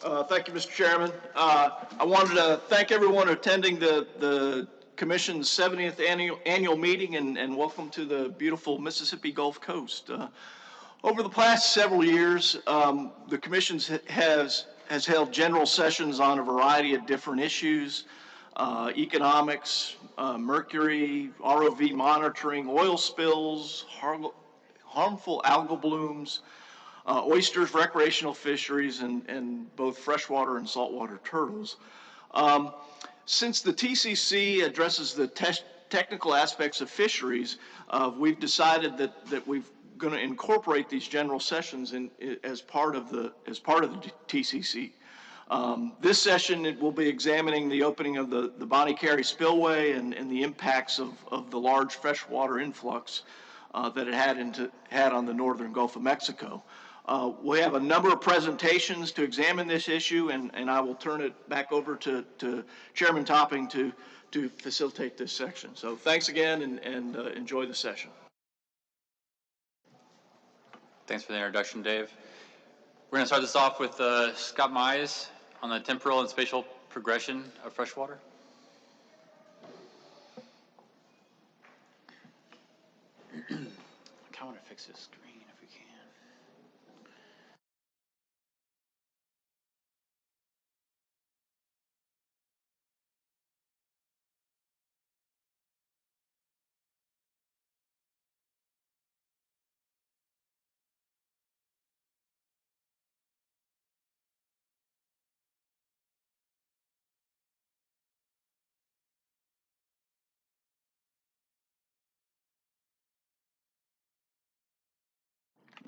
Thank you, Mr. Chairman. I wanted to thank everyone attending the Commission's 70th annual meeting and welcome to the beautiful Mississippi Gulf Coast. Over the past several years, the Commission has held general sessions on a variety of different issues, economics, mercury, ROV monitoring, oil spills, harmful algal blooms, oysters, recreational fisheries, and both freshwater and saltwater turtles. Since the TCC addresses the technical aspects of fisheries, we've decided that we're going to incorporate these general sessions as part of the TCC. This session will be examining the opening of the Bonnet Carré Spillway and the impacts of the large freshwater influx that it had on the northern Gulf of Mexico. We have a number of presentations to examine this issue, and I will turn it back over to Chairman Topping to facilitate this section. So thanks again, and enjoy the session. Thanks for the introduction, Dave. We're going to start this off with Scott Mize on the temporal and spatial progression of freshwater. I kind of want to fix this screen if we can.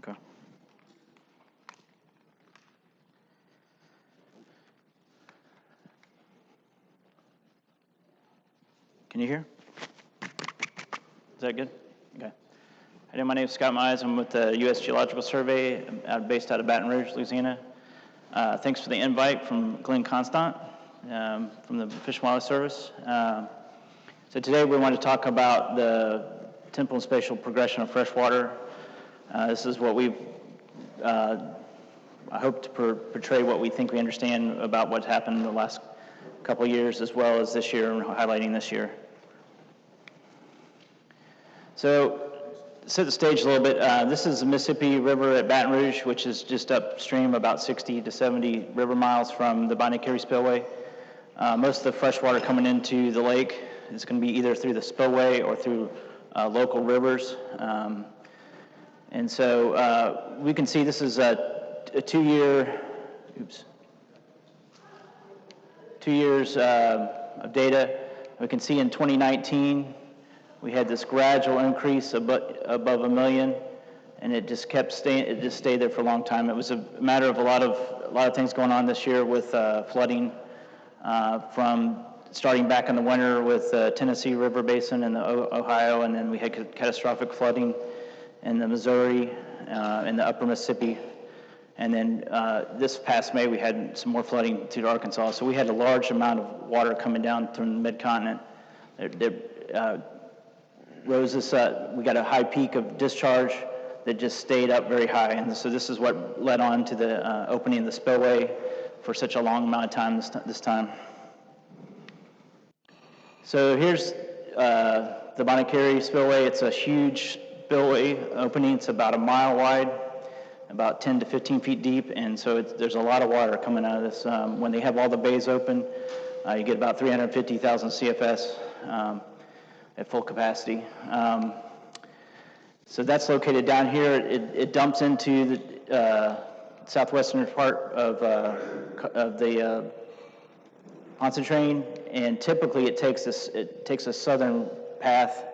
Okay. Can you hear? Is that good? Okay. Hi, my name is Scott Mize. I'm with the U.S. Geological Survey, based out of Baton Rouge, Louisiana. Thanks for the invite from Glenn Constant from the Fish and Wildlife Service. So today we want to talk about the temporal and spatial progression of freshwater. This is what we've, I hope to portray what we think we understand about what's happened in the last couple of years as well as this year, and highlighting this year. So, to set the stage a little bit, this is the Mississippi River at Baton Rouge, which is just upstream about 60 to 70 river miles from the Bonnet Carré Spillway. Most of the fresh water coming into the lake is going to be either through the spillway or through local rivers. And so we can see this is a 2 year, 2 years of data. We can see in 2019, we had this gradual increase above 1 million, and it just kept staying. It just stayed there for a long time. It was a matter of a lot of things going on this year with flooding, from starting back in the winter with the Tennessee River Basin and the Ohio, and then we had catastrophic flooding in the Missouri, in the upper Mississippi. And then this past May, we had some more flooding to Arkansas. So we had a large amount of water coming down from the mid-continent. Rose this up. We got a high peak of discharge that just stayed up very high. And so this is what led on to the opening of the spillway for such a long amount of time this time. So here's the Bonnet Carré Spillway. It's a huge spillway opening. It's about 1 mile wide, about 10 to 15 feet deep, and so there's a lot of water coming out of this. When they have all the bays open, you get about 350,000 CFS at full capacity. So that's located down here. It dumps into the southwestern part of the Pontchartrain, and typically it takes a southern path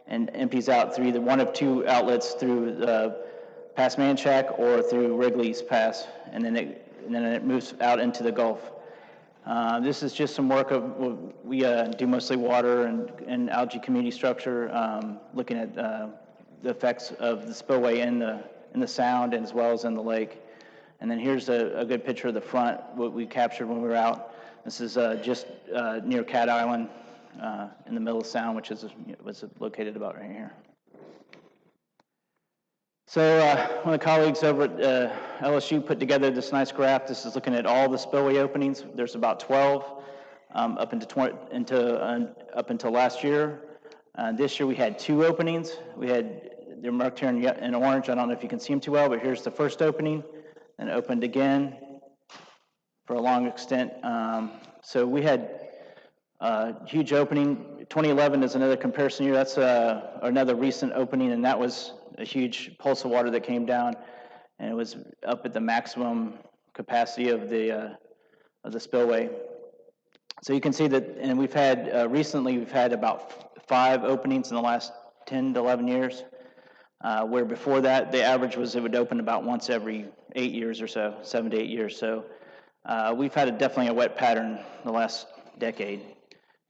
and empties out through one of two outlets, through past Manchac or through Wrigley's Pass, and then it moves out into the Gulf. This is just some work we do mostly water and algae community structure, looking at the effects of the spillway in the sound as well as in the lake. And then here's a good picture of the front, what we captured when we were out. This is just near Cat Island in the middle of the sound, which was located about right here. So one of the colleagues over at LSU put together this nice graph. This is looking at all the spillway openings. There's about 12 up until last year. This year we had 2 openings. They're marked here in orange. I don't know if you can see them too well, but here's the first opening, and it opened again for a long extent. So we had a huge opening. 2011 is another comparison year. That's another recent opening, and that was a huge pulse of water that came down, and it was up at the maximum capacity of the spillway. So you can see that, and recently we've had about 5 openings in the last 10 to 11 years, where before that the average was it would open about once every 8 years or so, 7 to 8 years. So we've had definitely a wet pattern the last decade,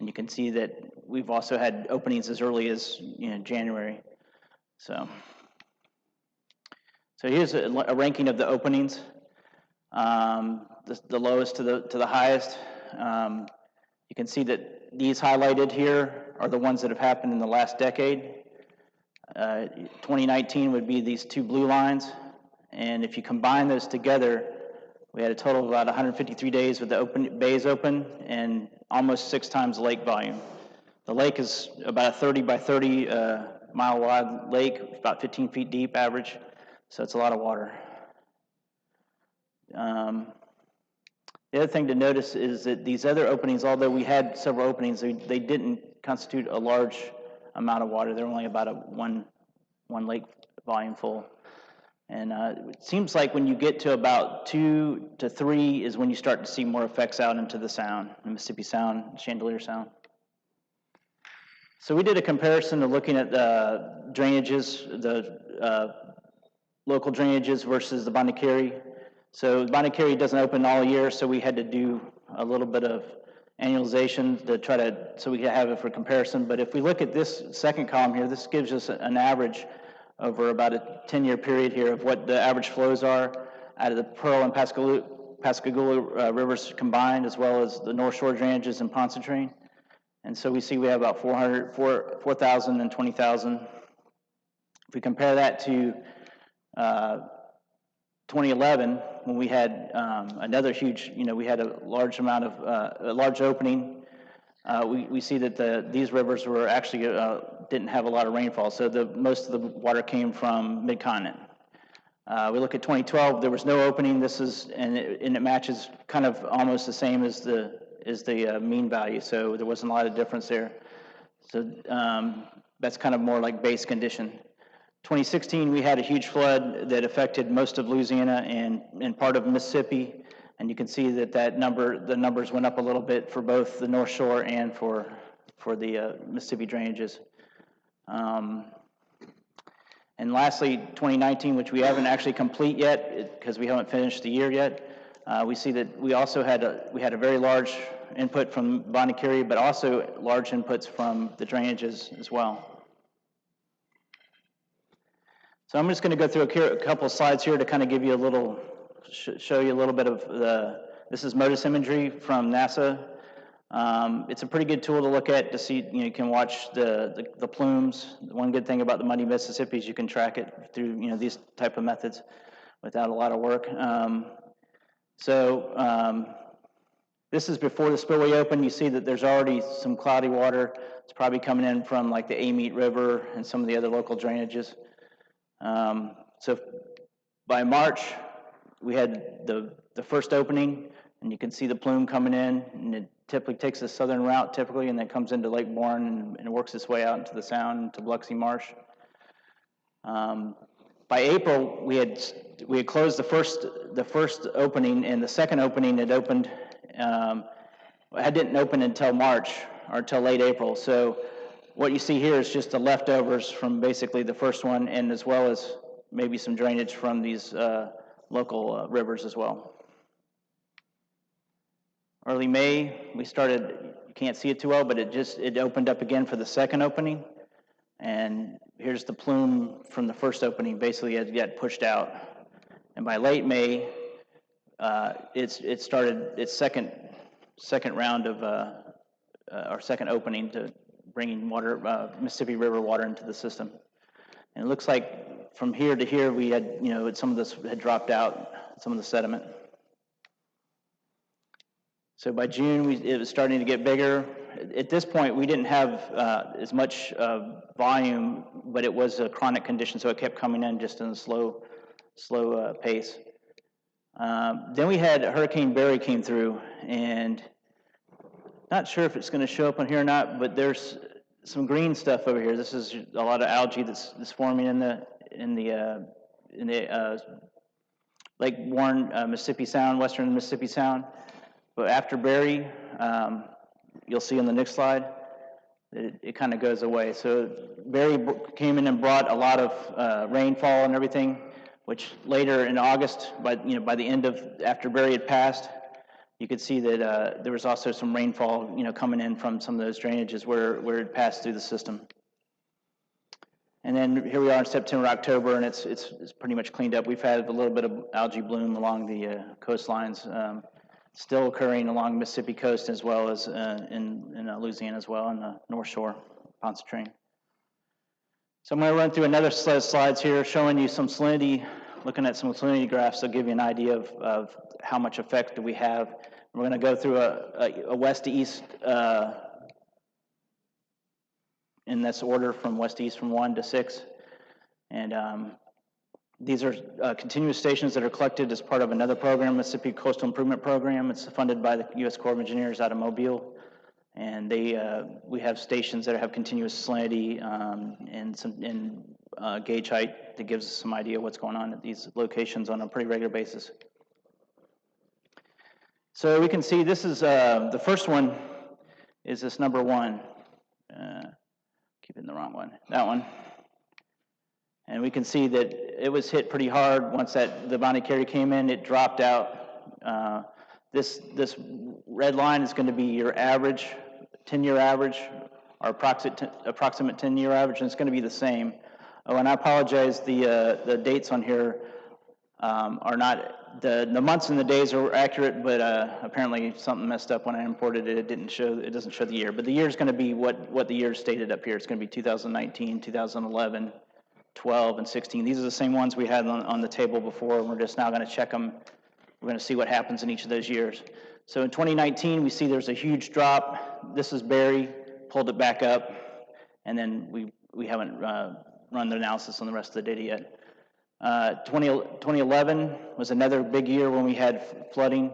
and you can see that we've also had openings as early as January. So here's a ranking of the openings, the lowest to the highest. You can see that these highlighted here are the ones that have happened in the last decade. 2019 would be these 2 blue lines, and if you combine those together, we had a total of about 153 days with the bays open and almost 6 times the lake volume. The lake is about a 30 by 30 mile wide lake, about 15 feet deep average, so it's a lot of water. The other thing to notice is that these other openings, although we had several openings, they didn't constitute a large amount of water. They're only about a one lake volume full. And it seems like when you get to about 2 to 3 is when you start to see more effects out into the Sound, the Mississippi Sound, Chandelier Sound. So we did a comparison of looking at the drainages, the local drainages versus the Bonnet Carré. So Bonnet Carré doesn't open all year, so we had to do a little bit of annualization so we could have it for comparison. But if we look at this second column here, this gives us an average over about a 10-year period here of what the average flows are out of the Pearl and Pascagoula rivers combined, as well as the North Shore drainages in Pontchartrain. And so we see we have about 4,000 and 20,000. If we compare that to 2011, when we had another huge, we had a large amount of, a large opening, we see that these rivers were actually, didn't have a lot of rainfall, so most of the water came from mid-continent. We look at 2012, there was no opening. And it matches kind of almost the same as the mean value, so there wasn't a lot of difference there. So that's kind of more like base condition. 2016, we had a huge flood that affected most of Louisiana and part of Mississippi, and you can see the numbers went up a little bit for both the North Shore and for the Mississippi drainages. And lastly, 2019, which we haven't actually complete yet because we haven't finished the year yet, we see that we also had a very large input from Bonnet Carré, but also large inputs from the drainages as well. So I'm just going to go through a couple of slides here to kind of give you a little, show you a little bit of this is MODIS imagery from NASA. It's a pretty good tool to look at to see, you can watch the plumes. One good thing about the Muddy Mississippi is you can track it through, these type of methods without a lot of work. This is before the spillway opened. You see that there's already some cloudy water. It's probably coming in from like the Amite River and some of the other local drainages. So by March, we had the first opening, and you can see the plume coming in, and it typically takes the southern route and then comes into Lake Bourne and works its way out into the Sound, into Biloxi Marsh. By April, we had closed the first opening, and the second opening had opened. It didn't open until March or until late April. So what you see here is just the leftovers from basically the first one, and as well as maybe some drainage from these local rivers as well. Early May, we started, you can't see it too well, but it opened up again for the second opening. And here's the plume from the first opening, basically it got pushed out. And by late May, it started its second round of, our second opening to bringing Mississippi River water into the system. And it looks like from here to here, we had, some of this had dropped out, some of the sediment. So by June, it was starting to get bigger. At this point, we didn't have as much volume, but it was a chronic condition, so it kept coming in just in a slow pace. Then we had Hurricane Barry came through, and not sure if it's going to show up on here or not, but there's some green stuff over here. This is a lot of algae that's forming in the Lake Warren, Mississippi Sound, western Mississippi Sound. But after Barry, you'll see on the next slide, it kind of goes away. So Barry came in and brought a lot of rainfall and everything, which later in August, by the end of after Barry had passed, you could see that there was also some rainfall, coming in from some of those drainages where it passed through the system. And then here we are in September, October, and it's pretty much cleaned up. We've had a little bit of algae bloom along the coastlines. Still occurring along the Mississippi coast as well as in Louisiana as well, on the North Shore, Pontchartrain. So I'm going to run through another set of slides here showing you some salinity, looking at some salinity graphs to give you an idea of how much effect do we have. We're going to go through a west to east in this order from west to east from 1 to 6. And these are continuous stations that are collected as part of another program, Mississippi Coastal Improvement Program. It's funded by the U.S. Corps of Engineers out of Mobile. And we have stations that have continuous salinity and gauge height that gives us some idea what's going on at these locations on a pretty regular basis. So we can see this is, the first one is this number 1. Keep it in the wrong one, that one. And we can see that it was hit pretty hard once the Bonnet Carré came in. It dropped out. This red line is going to be your average, 10-year average, or approximate 10-year average, and it's going to be the same. Oh, and I apologize. The dates on here are not the months and the days are accurate, but apparently something messed up when I imported it. It doesn't show the year, but the year is going to be what the year stated up here. It's going to be 2019, 2011. 12 and 16. These are the same ones we had on the table before, and we're just now going to check them. We're going to see what happens in each of those years. So in 2019, we see there's a huge drop. This is Barry, pulled it back up, and then we haven't run the analysis on the rest of the data yet. 2011 was another big year when we had flooding,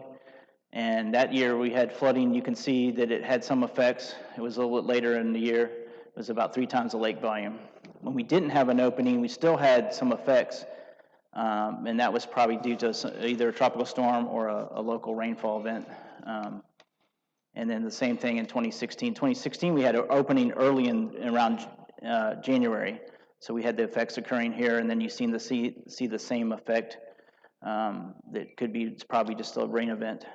and that year we had flooding. You can see that it had some effects. It was a little bit later in the year. It was about 3 times the lake volume. When we didn't have an opening, we still had some effects, and that was probably due to either a tropical storm or a local rainfall event. And then the same thing in 2016. 2016, we had an opening early around January, so we had the effects occurring here, and then you see the same effect. That could be, it's probably just a rain event.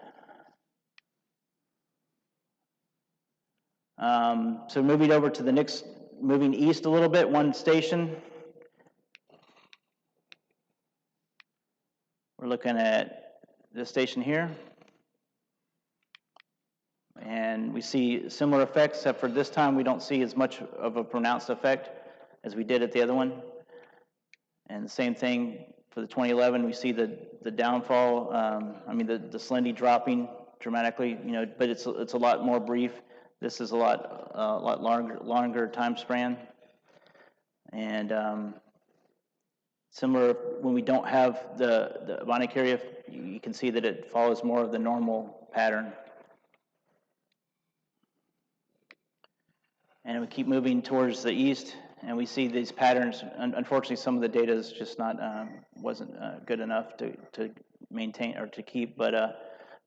So moving over to the next, moving east a little bit, one station. We're looking at this station here. And we see similar effects, except for this time we don't see as much of a pronounced effect as we did at the other one. And the same thing for the 2011, we see the downfall, the salinity dropping dramatically, but it's a lot more brief. This is a lot longer time span. And similar, when we don't have the Bonnet Carré, you can see that it follows more of the normal pattern. And we keep moving towards the east, and we see these patterns. Unfortunately, some of the data is just wasn't good enough to maintain or to keep, but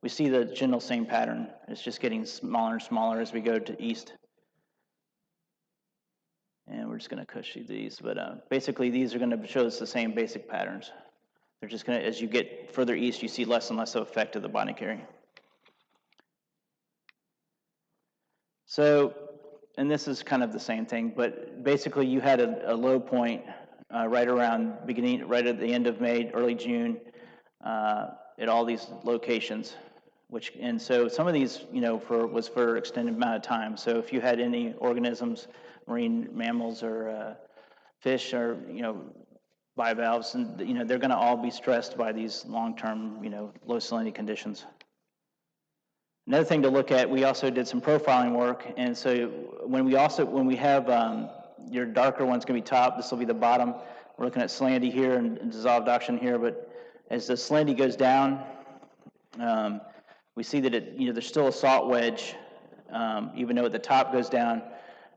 we see the general same pattern. It's just getting smaller and smaller as we go to east. And we're just going to push through these, but basically these are going to show us the same basic patterns. They're just going to, as you get further east, you see less and less of effect of the Bonnet Carré. So, and this is kind of the same thing, but basically you had a low point right at the end of May, early June, at all these locations. And so some of these, was for extended amount of time. So if you had any organisms, marine mammals or fish or, bivalves, and they're going to all be stressed by these long-term, low salinity conditions. Another thing to look at, we also did some profiling work, and so when we have your darker one's going to be top, this will be the bottom. We're looking at salinity here and dissolved oxygen here, but as the salinity goes down, we see that there's still a salt wedge, even though at the top goes down.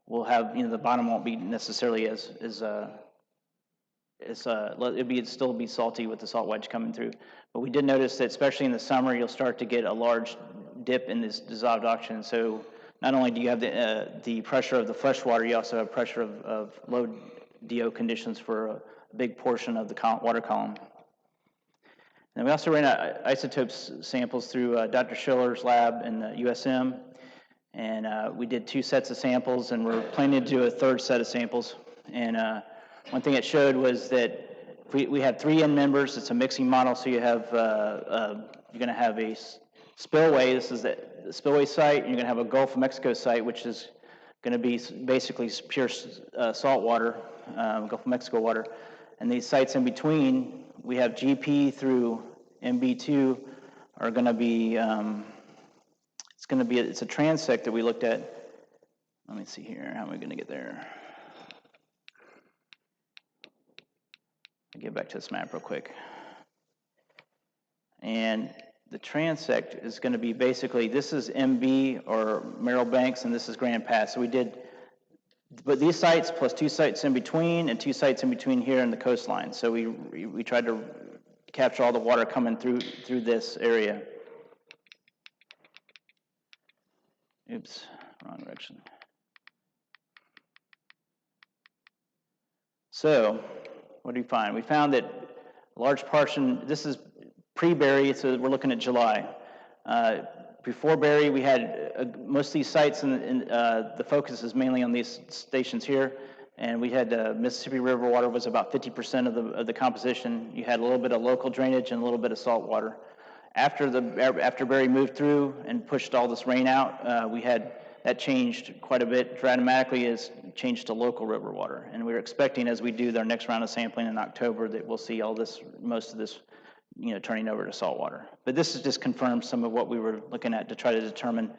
We'll have the bottom won't be necessarily it'll still be salty with the salt wedge coming through. But we did notice that especially in the summer, you'll start to get a large dip in this dissolved oxygen. So not only do you have the pressure of the freshwater, you also have pressure of low DO conditions for a big portion of the water column. And we also ran isotopes samples through Dr. Schiller's lab in the USM, and we did 2 sets of samples, and we're planning to do a 3rd set of samples. And one thing it showed was that we had 3 end members. It's a mixing model, so you have you're going to have a spillway. This is the spillway site, and you're going to have a Gulf of Mexico site, which is going to be basically pure salt water, Gulf of Mexico water. And these sites in between, we have GP through MB2 are going to be, it's a transect that we looked at. Let me see here, how am I going to get there? I'll get back to this map real quick. And the transect is going to be basically, this is MB or Merrill Banks, and this is Grand Pass. So we did, but these sites plus 2 sites in between and 2 sites in between here in the coastline. So we tried to capture all the water coming through this area. Oops, wrong direction. So what did we find? We found that a large portion, this is pre-Berry, so we're looking at July. Before Berry, we had most of these sites, and the focus is mainly on these stations here, and we had Mississippi River water was about 50% of the composition. You had a little bit of local drainage and a little bit of salt water. After Berry moved through and pushed all this rain out, we had that changed quite a bit. Dramatically is changed to local river water, and we're expecting as we do our next round of sampling in October that we'll see all this, most of this, turning over to salt water. But this has just confirmed some of what we were looking at to try to determine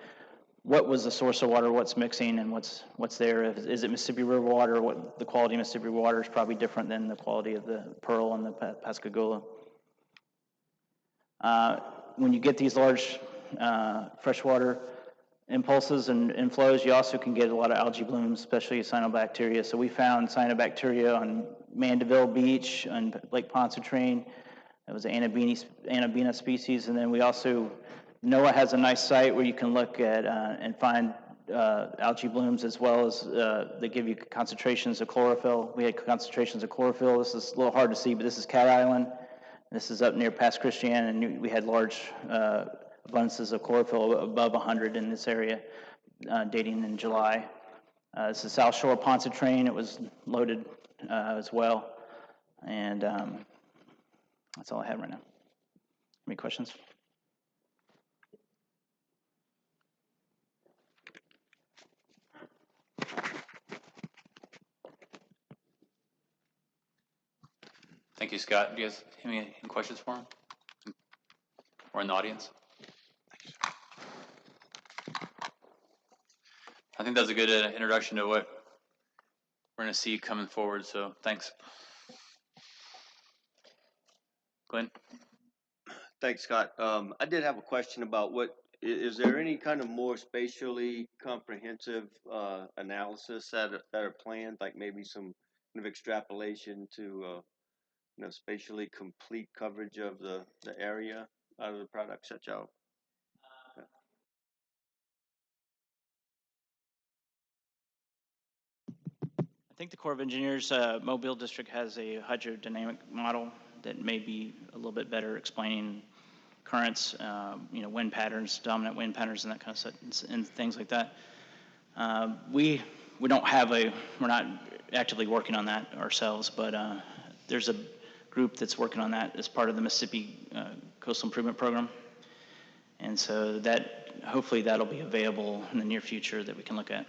what was the source of water, what's mixing, and what's there. Is it Mississippi River water? What the quality of Mississippi River water is probably different than the quality of the Pearl and the Pascagoula. When you get these large freshwater impulses and inflows, you also can get a lot of algae blooms, especially cyanobacteria. So we found cyanobacteria on Mandeville Beach, on Lake Pontchartrain. It was an Anabina species. And then we also, NOAA has a nice site where you can look at and find algae blooms, as well as they give you concentrations of chlorophyll. We had concentrations of chlorophyll. This is a little hard to see, but this is Cat Island. This is up near Pass Christian, and we had large abundances of chlorophyll above 100 in this area, dating in July. This is South Shore Pontchartrain. It was loaded as well. And that's all I have right now. Any questions? Thank you, Scott. Do you guys have any questions for him? Or in the audience? I think that's a good introduction to what we're going to see coming forward, so thanks. Glenn? Thanks, Scott. I did have a question about is there any kind of more spatially comprehensive analysis that are planned, like maybe some kind of extrapolation to spatially complete coverage of the area out of the products that y'all? I think the Corps of Engineers Mobile District has a hydrodynamic model that may be a little bit better explaining currents, wind patterns, dominant wind patterns, and that kind of stuff, and things like that. We don't have we're not actively working on that ourselves, but there's a group that's working on that as part of the Mississippi Coastal Improvement Program, and so that hopefully that'll be available in the near future that we can look at.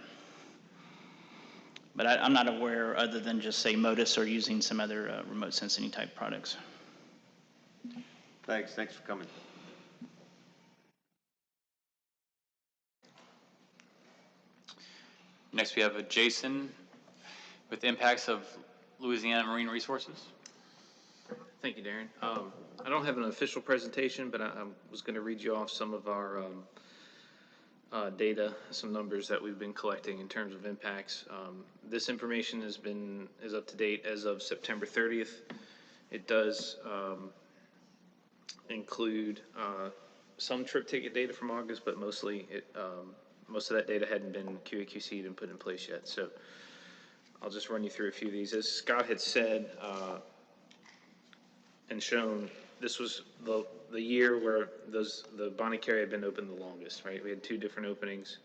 But I'm not aware, other than just say Modus or using some other remote sensing type products. Thanks for coming. Next, we have Jason with the impacts of Louisiana marine resources. Thank you, Darren. I don't have an official presentation, but I was going to read you off some of our data, some numbers that we've been collecting in terms of impacts. This information is up to date as of September 30th. It does include some trip ticket data from August, but mostly most of that data hadn't been QAQC'd and put in place yet. So I'll just run you through a few of these. As Scott had said and shown, this was the year where the Bonnet Carré had been open the longest, right? We had 2 different openings.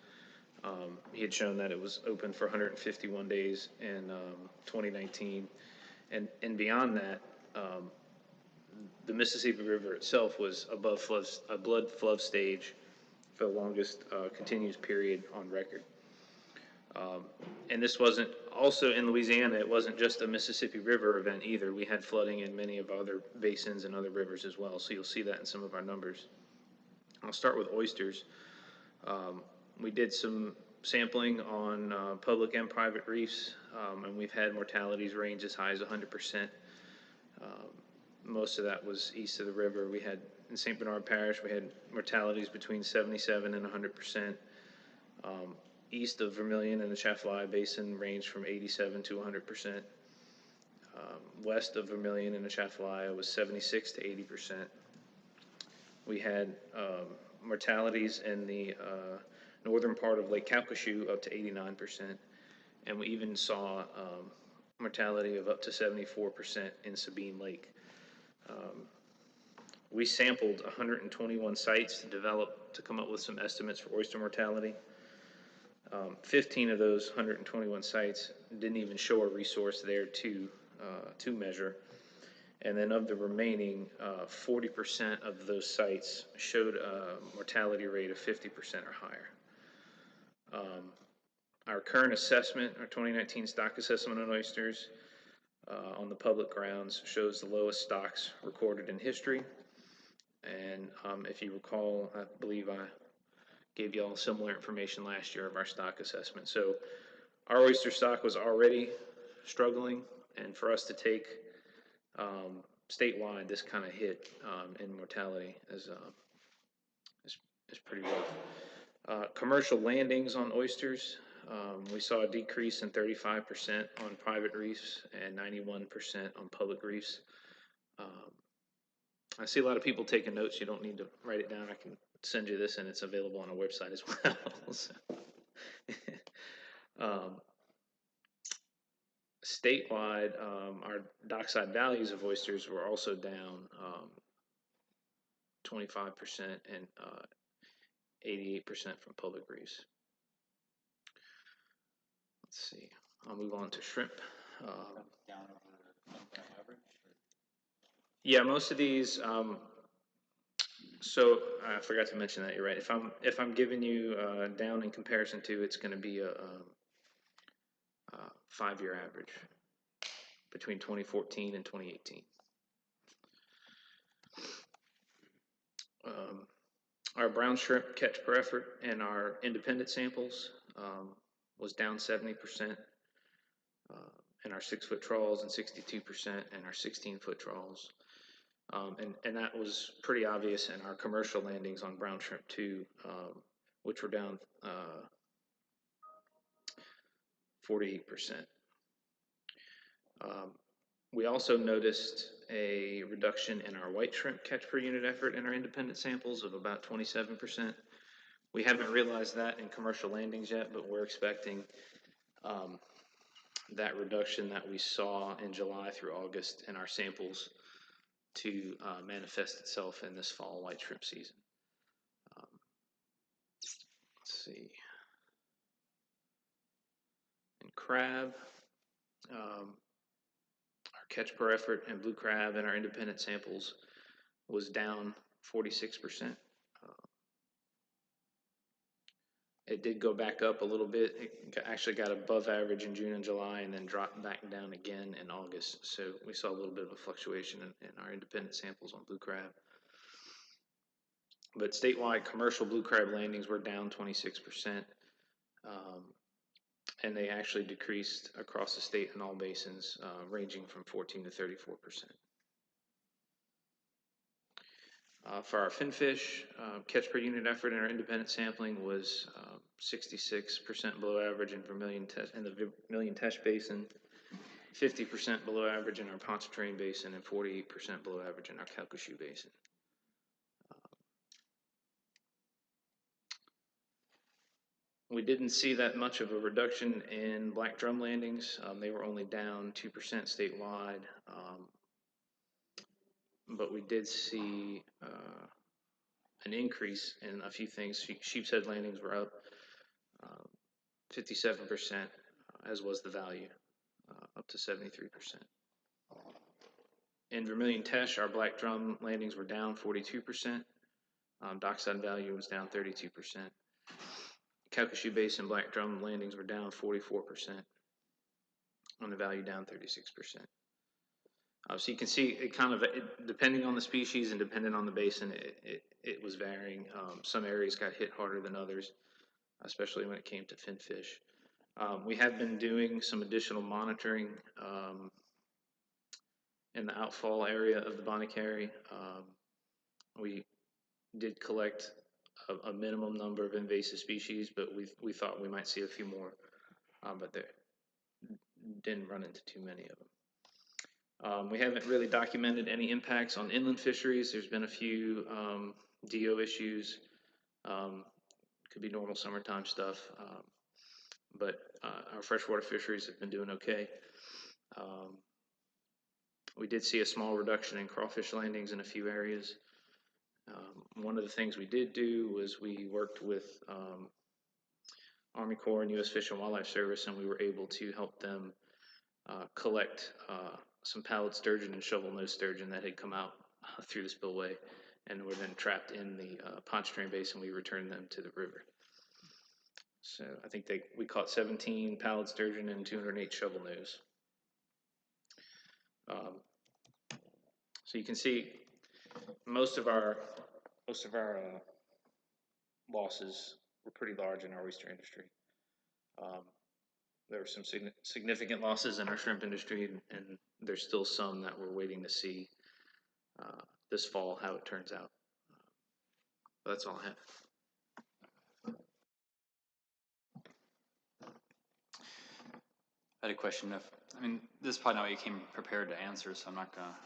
He had shown that it was open for 151 days in 2019. And beyond that, the Mississippi River itself was above a blood flood stage for the longest continuous period on record. And this wasn't, also in Louisiana, it wasn't just a Mississippi River event either. We had flooding in many of other basins and other rivers as well, so you'll see that in some of our numbers. I'll start with oysters. We did some sampling on public and private reefs, and we've had mortalities range as high as 100%. Most of that was east of the river. We had, in St. Bernard Parish, we had mortalities between 77 and 100%. East of Vermilion and the Atchafalaya Basin ranged from 87 to 100%. West of Vermilion and the Atchafalaya was 76 to 80%. We had mortalities in the northern part of Lake Calcasieu up to 89%. And we even saw mortality of up to 74% in Sabine Lake. We sampled 121 sites to come up with some estimates for oyster mortality. 15 of those 121 sites didn't even show a resource there to measure. And then of the remaining, 40% of those sites showed a mortality rate of 50% or higher. Our current assessment, our 2019 stock assessment on oysters on the public grounds shows the lowest stocks recorded in history. And if you recall, I believe I gave you all similar information last year of our stock assessment. So our oyster stock was already struggling, and for us to take statewide this kind of hit in mortality is pretty rough. Commercial landings on oysters, we saw a decrease in 35% on private reefs and 91% on public reefs. I see a lot of people taking notes. You don't need to write it down. I can send you this, and it's available on our website as well. So, statewide, our dockside values of oysters were also down 25% and 88% from public reefs. Let's see. I'll move on to shrimp. Yeah, most of these. So I forgot to mention that. You're right. If I'm giving you down in comparison to, it's going to be a 5-year average between 2014 and 2018. Our brown shrimp catch per effort in our independent samples was down 70% in our 6-foot trawls and 62% in our 16-foot trawls. And that was pretty obvious in our commercial landings on brown shrimp too, which were down 48%. We also noticed a reduction in our white shrimp catch per unit effort in our independent samples of about 27%. We haven't realized that in commercial landings yet, but we're expecting that reduction that we saw in July through August in our samples to manifest itself in this fall white shrimp season. Let's see. In crab, our catch per effort in blue crab in our independent samples was down 46%. It did go back up a little bit. It actually got above average in June and July and then dropped back down again in August. So we saw a little bit of a fluctuation in our independent samples on blue crab. But statewide, commercial blue crab landings were down 26%. And they actually decreased across the state in all basins, ranging from 14 to 34%. For our finfish, catch per unit effort in our independent sampling was 66% below average in the Vermilion Tesh Basin, 50% below average in our Pontchartrain Basin, and 48% below average in our Calcasieu Basin. We didn't see that much of a reduction in black drum landings. They were only down 2% statewide. But we did see an increase in a few things. Sheep's head landings were up 57%, as was the value, up to 73%. In Vermilion Tesh, our black drum landings were down 42%. Dockside value was down 32%. Calcasieu Basin black drum landings were down 44%, on the value down 36%. So you can see it kind of, depending on the species and depending on the basin, it was varying. Some areas got hit harder than others, especially when it came to finfish. We have been doing some additional monitoring in the outfall area of the Bonnet Carré. We did collect a minimum number of invasive species, but we thought we might see a few more, but they didn't run into too many of them. We haven't really documented any impacts on inland fisheries. There's been a few DO issues. Could be normal summertime stuff, but our freshwater fisheries have been doing okay. We did see a small reduction in crawfish landings in a few areas. One of the things we did do was we worked with Army Corps and U.S. Fish and Wildlife Service, and we were able to help them collect some pallid sturgeon and shovel-nosed sturgeon that had come out through the spillway and were then trapped in the Pontchartrain Basin. We returned them to the river. So I think we caught 17 pallid sturgeon and 208 shovel-nose. So you can see most of our losses were pretty large in our oyster industry. There were some significant losses in our shrimp industry, and there's still some that we're waiting to see this fall how it turns out. But that's all I have. I had a question. This is probably not what you came prepared to answer, so I'm not gonna,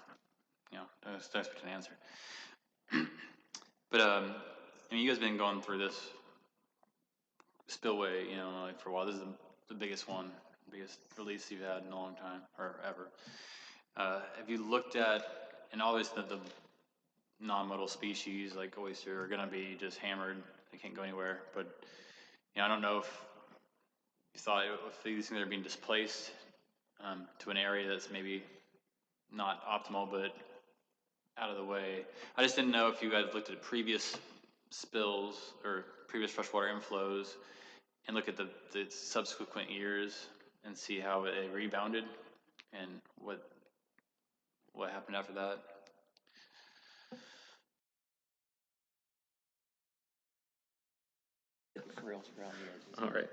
don't expect an answer. But you guys have been going through this spillway, like for a while. This is the biggest one, biggest release you've had in a long time or ever. Have you looked at, and always the non-modal species like oyster are gonna be just hammered. They can't go anywhere. But I don't know if you thought if these things are being displaced to an area that's maybe not optimal, but out of the way. I just didn't know if you guys looked at previous spills or previous freshwater inflows and look at the subsequent years and see how it rebounded and what happened after that. All right.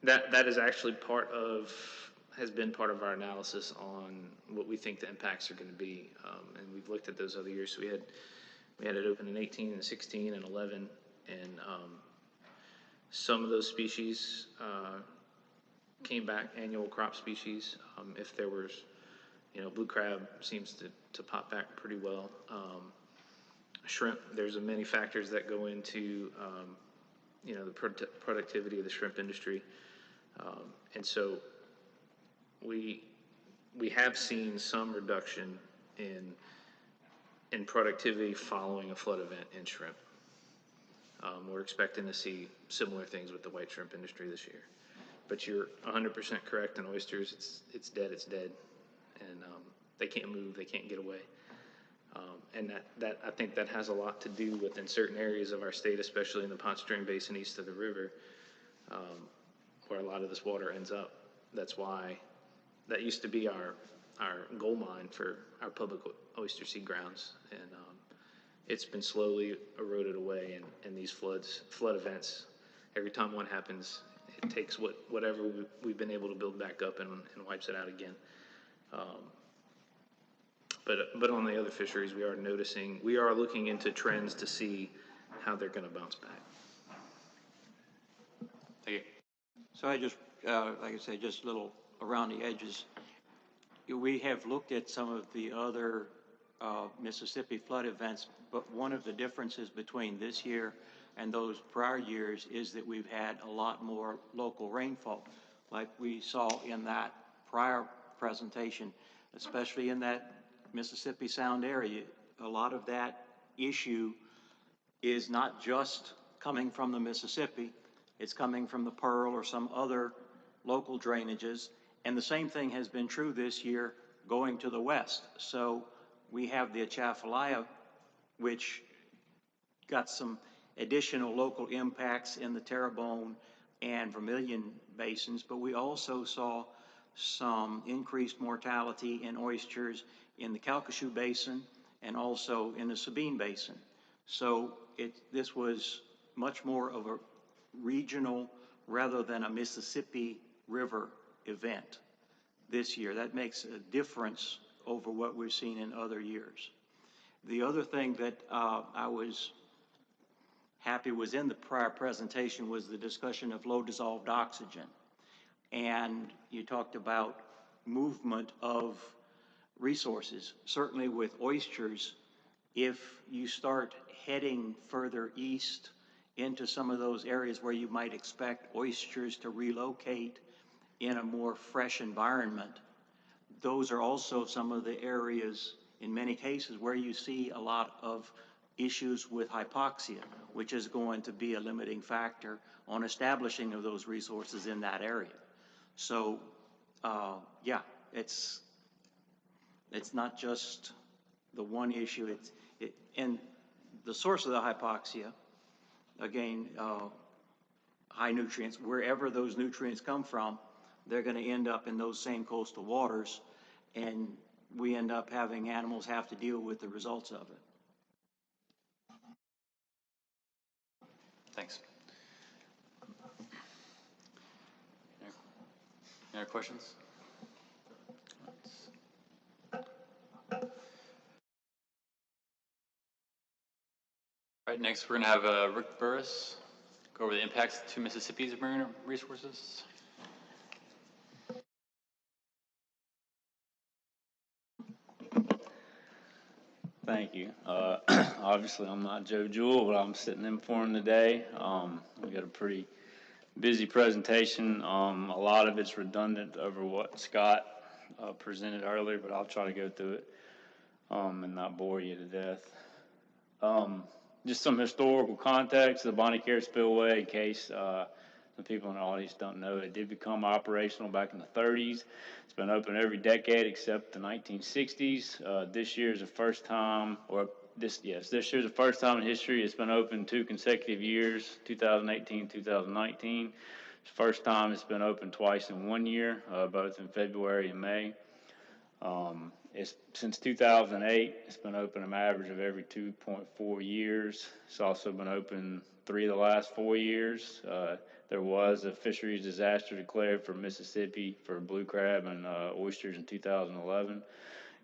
That is actually has been part of our analysis on what we think the impacts are going to be, and we've looked at those other years. So we had it open in 18 and 16 and 11, and some of those species came back, annual crop species. If there was, blue crab seems to pop back pretty well. Shrimp, there's many factors that go into the productivity of the shrimp industry, and so we have seen some reduction in productivity following a flood event in shrimp. We're expecting to see similar things with the white shrimp industry this year. But you're 100% correct in oysters. It's dead, and they can't move, they can't get away. And that I think that has a lot to do with in certain areas of our state, especially in the Pontchartrain Basin east of the river, where a lot of this water ends up. That's why that used to be our gold mine for our public oyster seed grounds, and it's been slowly eroded away. And these flood events, every time one happens, it takes whatever we've been able to build back up and wipes it out again. But on the other fisheries, we are looking into trends to see how they're going to bounce back. Thank you. So I just, like I say, just a little around the edges. We have looked at some of the other Mississippi flood events, but one of the differences between this year and those prior years is that we've had a lot more local rainfall, like we saw in that prior presentation, especially in that Mississippi Sound area. A lot of that issue is not just coming from the Mississippi, it's coming from the Pearl or some other local drainages. And the same thing has been true this year going to the west. So we have the Atchafalaya, which got some additional local impacts in the Terrebonne and Vermilion basins, but we also saw some increased mortality in oysters in the Calcasieu Basin and also in the Sabine Basin. So this was much more of a regional rather than a Mississippi River event this year. That makes a difference over what we've seen in other years. The other thing that I was happy was in the prior presentation was the discussion of low dissolved oxygen. And you talked about movement of resources. Certainly with oysters, if you start heading further east into some of those areas where you might expect oysters to relocate in a more fresh environment, those are also some of the areas in many cases where you see a lot of issues with hypoxia, which is going to be a limiting factor on establishing of those resources in that area. So yeah, it's not just the one issue. And the source of the hypoxia, again, high nutrients, wherever those nutrients come from, they're going to end up in those same coastal waters, and we end up having animals have to deal with the results of it. Thanks. Any other questions? All right, next we're going to have Rick Burris go over the impacts to Mississippi's marine resources. Thank you. Obviously, I'm not Joe Jewell, but I'm sitting in for him today. We got a pretty busy presentation. A lot of it's redundant over what Scott presented earlier, but I'll try to go through it and not bore you to death. Just some historical context. The Bonnet Spillway, in case the people in the audience don't know, it did become operational back in the 30s. It's been open every decade except the 1960s. This year is the first time, this year's the first time in history it's been open 2 consecutive years, 2018, 2019. It's the first time it's been open twice in 1 year, both in February and May. Since 2008, it's been open an average of every 2.4 years. It's also been open 3 of the last 4 years. There was a fisheries disaster declared for Mississippi for blue crab and oysters in 2011.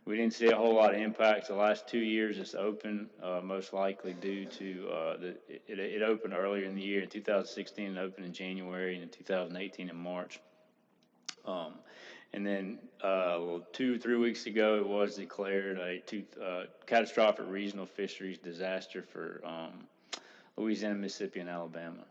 We didn't see a whole lot of impacts the last 2 years it's open, most likely due to it opened earlier in the year. In 2016, it opened in January, and in 2018 in March. And then 2 or 3 weeks ago, it was declared a catastrophic regional fisheries disaster for Louisiana, Mississippi, and Alabama.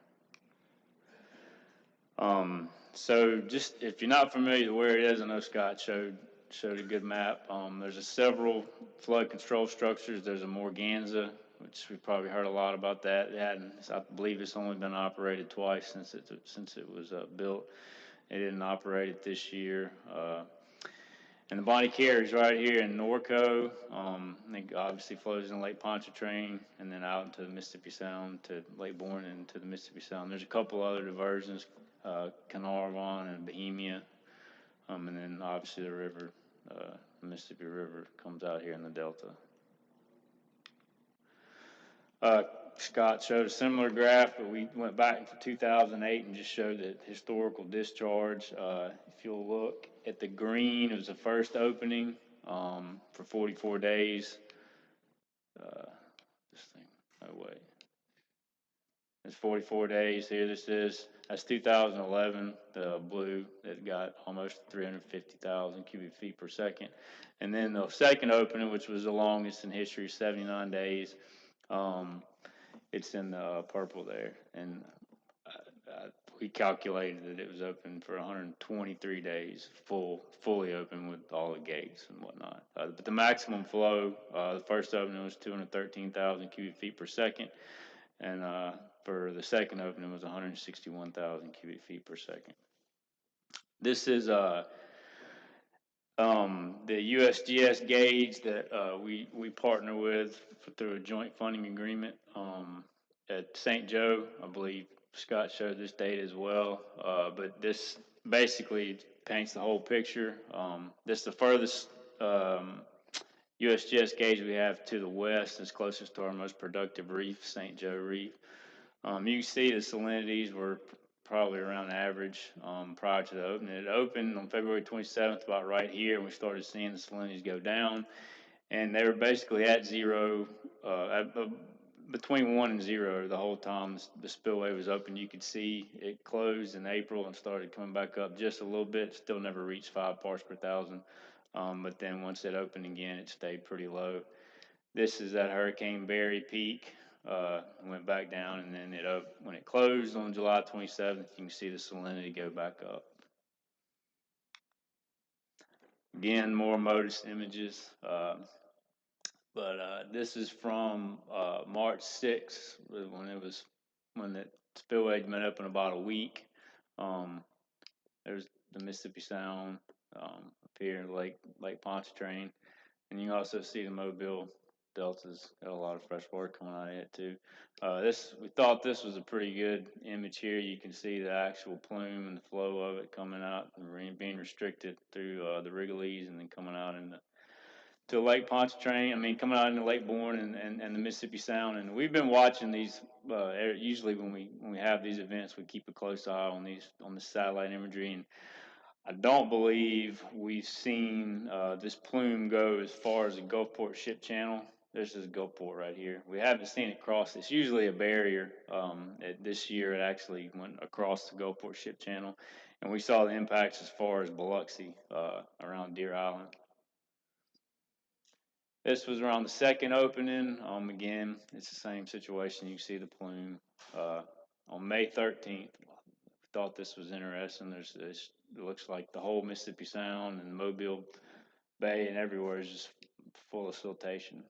So just if you're not familiar with where it is, I know Scott showed a good map. There's several flood control structures. There's a Morganza, which we've probably heard a lot about that. I believe it's only been operated twice since it was built. They didn't operate it this year. And the Bonnet Carré is right here in Norco. It obviously flows in Lake Pontchartrain and then out into the Mississippi Sound to Lake Borgne and to the Mississippi Sound. There's a couple other diversions, Carnarvon and Bohemia, and then obviously the river, the Mississippi River comes out here in the Delta. Scott showed a similar graph, but we went back to 2008 and just showed the historical discharge. If you'll look at the green, it was the first opening for 44 days. This thing, no way. It's 44 days here. That's 2011, the blue that got almost 350,000 cubic feet per second. And then the second opening, which was the longest in history, 79 days. It's in the purple there, and we calculated that it was open for 123 days, fully open with all the gates and whatnot. But the maximum flow, the first opening was 213,000 cubic feet per second, and for the second opening was 161,000 cubic feet per second. This is the USGS gauge that we partner with through a joint funding agreement at St. Joe. I believe Scott showed this data as well, but this basically paints the whole picture. This is the furthest USGS gauge we have to the west. It's closest to our most productive reef, St. Joe Reef. You can see the salinities were probably around average prior to the opening. It opened on February 27th, about right here, and we started seeing the salinities go down, and they were basically at zero, between 1 and 0 the whole time the spillway was open. You could see it closed in April and started coming back up just a little bit. Still never reached 5 parts per thousand, but then once it opened again, it stayed pretty low. This is that Hurricane Barry peak. Went back down, and then when it closed on July 27th, you can see the salinity go back up. Again, more MODIS images, but this is from March 6th, when the spillway had been open about a week. There's the Mississippi Sound up here, Lake Pontchartrain, and you can also see the Mobile Delta's got a lot of fresh water coming out of it too. We thought this was a pretty good image here. You can see the actual plume and the flow of it coming out and being restricted through the Wrigley's and then coming out to Lake Pontchartrain. Coming out into Lake Borgne and the Mississippi Sound. And we've been watching these. Usually when we have these events, we keep a close eye on the satellite imagery. And I don't believe we've seen this plume go as far as the Gulfport ship channel. This is Gulfport right here. We haven't seen it cross. It's usually a barrier. This year it actually went across the Gulfport ship channel, and we saw the impacts as far as Biloxi around Deer Island. This was around the second opening. Again, it's the same situation. You see the plume. On May 13th, thought this was interesting. It looks like the whole Mississippi Sound and Mobile Bay and everywhere is just full of siltation.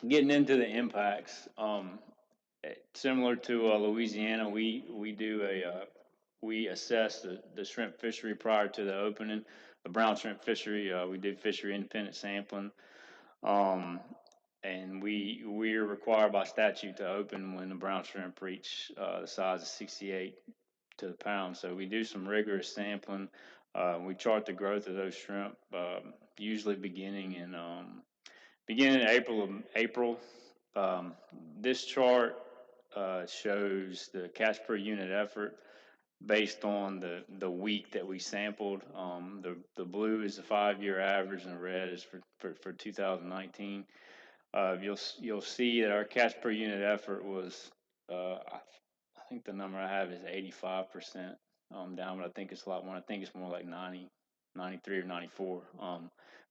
Getting into the impacts, similar to Louisiana, we assess the shrimp fishery prior to the opening. The brown shrimp fishery, we did fishery independent sampling, and we're required by statute to open when the brown shrimp reach the size of 68 to the pound. So we do some rigorous sampling. We chart the growth of those shrimp, usually beginning in April. This chart shows the catch per unit effort based on the week that we sampled. The blue is the 5-year average, and the red is for 2019. You'll see that our catch per unit effort was, I think the number I have is 85% down, but I think it's a lot more. I think it's more like 90, 93 or 94.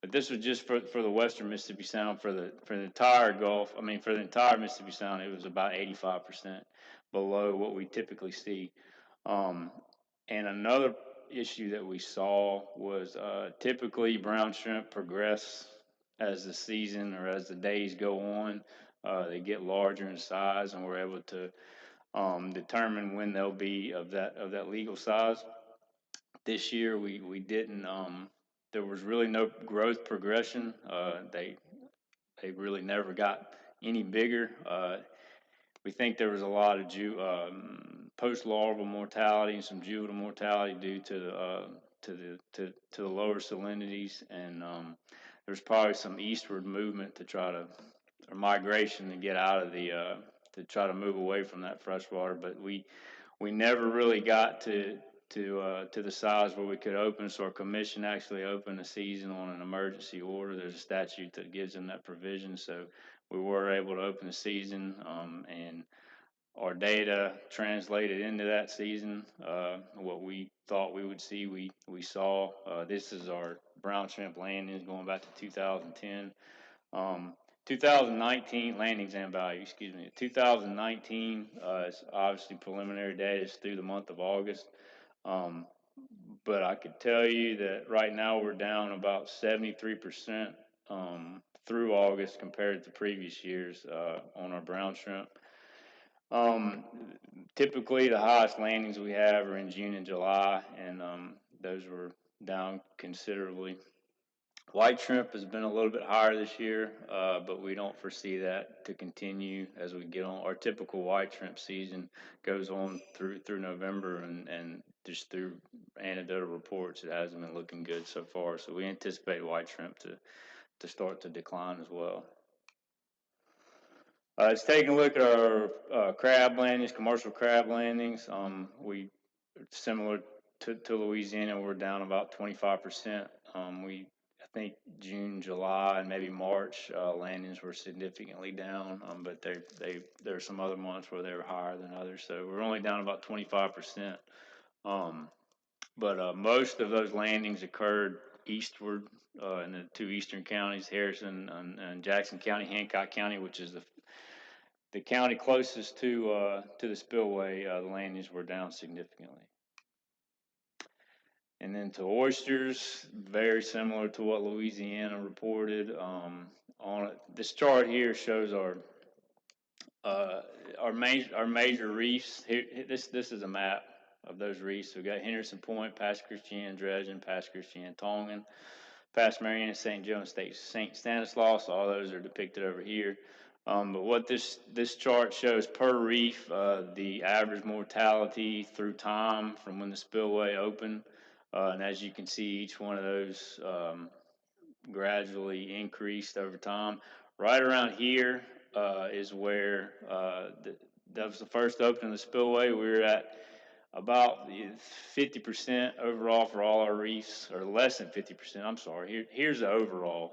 But this was just for the Western Mississippi Sound. For the entire Gulf, for the entire Mississippi Sound, it was about 85% below what we typically see. And another issue that we saw was typically brown shrimp progress as the season or as the days go on. They get larger in size, and we're able to determine when they'll be of that legal size. This year, we didn't, there was really no growth progression. They really never got any bigger. We think there was a lot of post-larval mortality and some juvenile mortality due to the lower salinities, and there's probably some eastward movement to try to, or migration to get out of to try to move away from that freshwater. But we never really got to the size where we could open. So our commission actually opened a season on an emergency order. There's a statute that gives them that provision. So we were able to open the season, and our data translated into that season. What we thought we would see, we saw. This is our brown shrimp landings going back to 2010. 2019 landing exam value, excuse me. 2019 is obviously preliminary data. It's through the month of August. But I could tell you that right now we're down about 73% through August compared to previous years on our brown shrimp. Typically the highest landings we have are in June and July, and those were down considerably. White shrimp has been a little bit higher this year, but we don't foresee that to continue as we get on. Our typical white shrimp season goes on through November, and just through anecdotal reports, it hasn't been looking good so far. So we anticipate white shrimp to start to decline as well. Let's take a look at our crab landings, commercial crab landings. We similar to Louisiana, we're down about 25%. I think June, July, and maybe March landings were significantly down, but there are some other months where they were higher than others. So we're only down about 25%. But most of those landings occurred eastward in the two eastern counties, Harrison and Jackson County, Hancock County, which is the county closest to the spillway. The landings were down significantly. And then to oysters, very similar to what Louisiana reported. This chart here shows our major reefs. Here, this is a map of those reefs. We've got Henderson Point, Pass Christian, Dredgen, Pass Christian, Tongan, Pass Mariana, St. Joe, and St. Stanislaus. All those are depicted over here. But what this chart shows per reef, the average mortality through time from when the spillway opened. And as you can see, each one of those gradually increased over time. Right around here is where that was the first opening of the spillway. We were at about 50% overall for all our reefs, or less than 50%. I'm sorry. Here's the overall.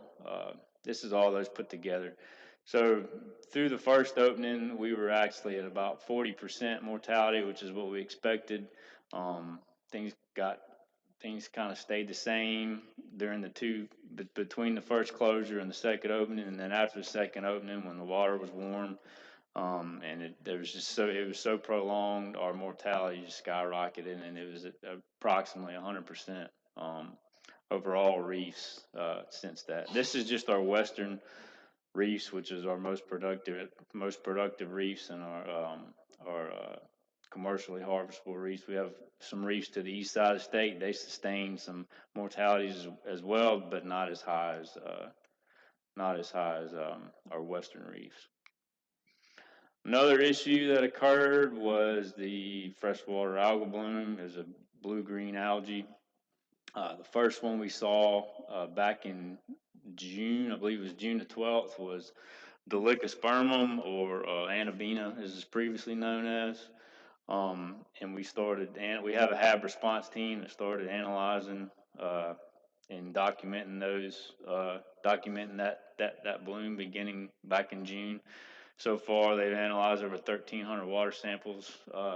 This is all those put together. So through the first opening, we were actually at about 40% mortality, which is what we expected. Things kind of stayed the same during between the first closure and the second opening, and then after the second opening, when the water was warm, and it was so prolonged, our mortality just skyrocketed, and it was at approximately 100% over all reefs since that. This is just our western reefs, which is our most productive reefs, and our commercially harvestable reefs. We have some reefs to the east side of the state. They sustain some mortalities as well, but not as high as our western reefs. Another issue that occurred was the freshwater algal bloom. Is a blue-green algae. The first one we saw back in June, I believe it was June the 12th, was Delicospermum, or Anabina, as it's previously known as. And we have a HAB response team that started analyzing and documenting that bloom beginning back in June. So far, they've analyzed over 1,300 water samples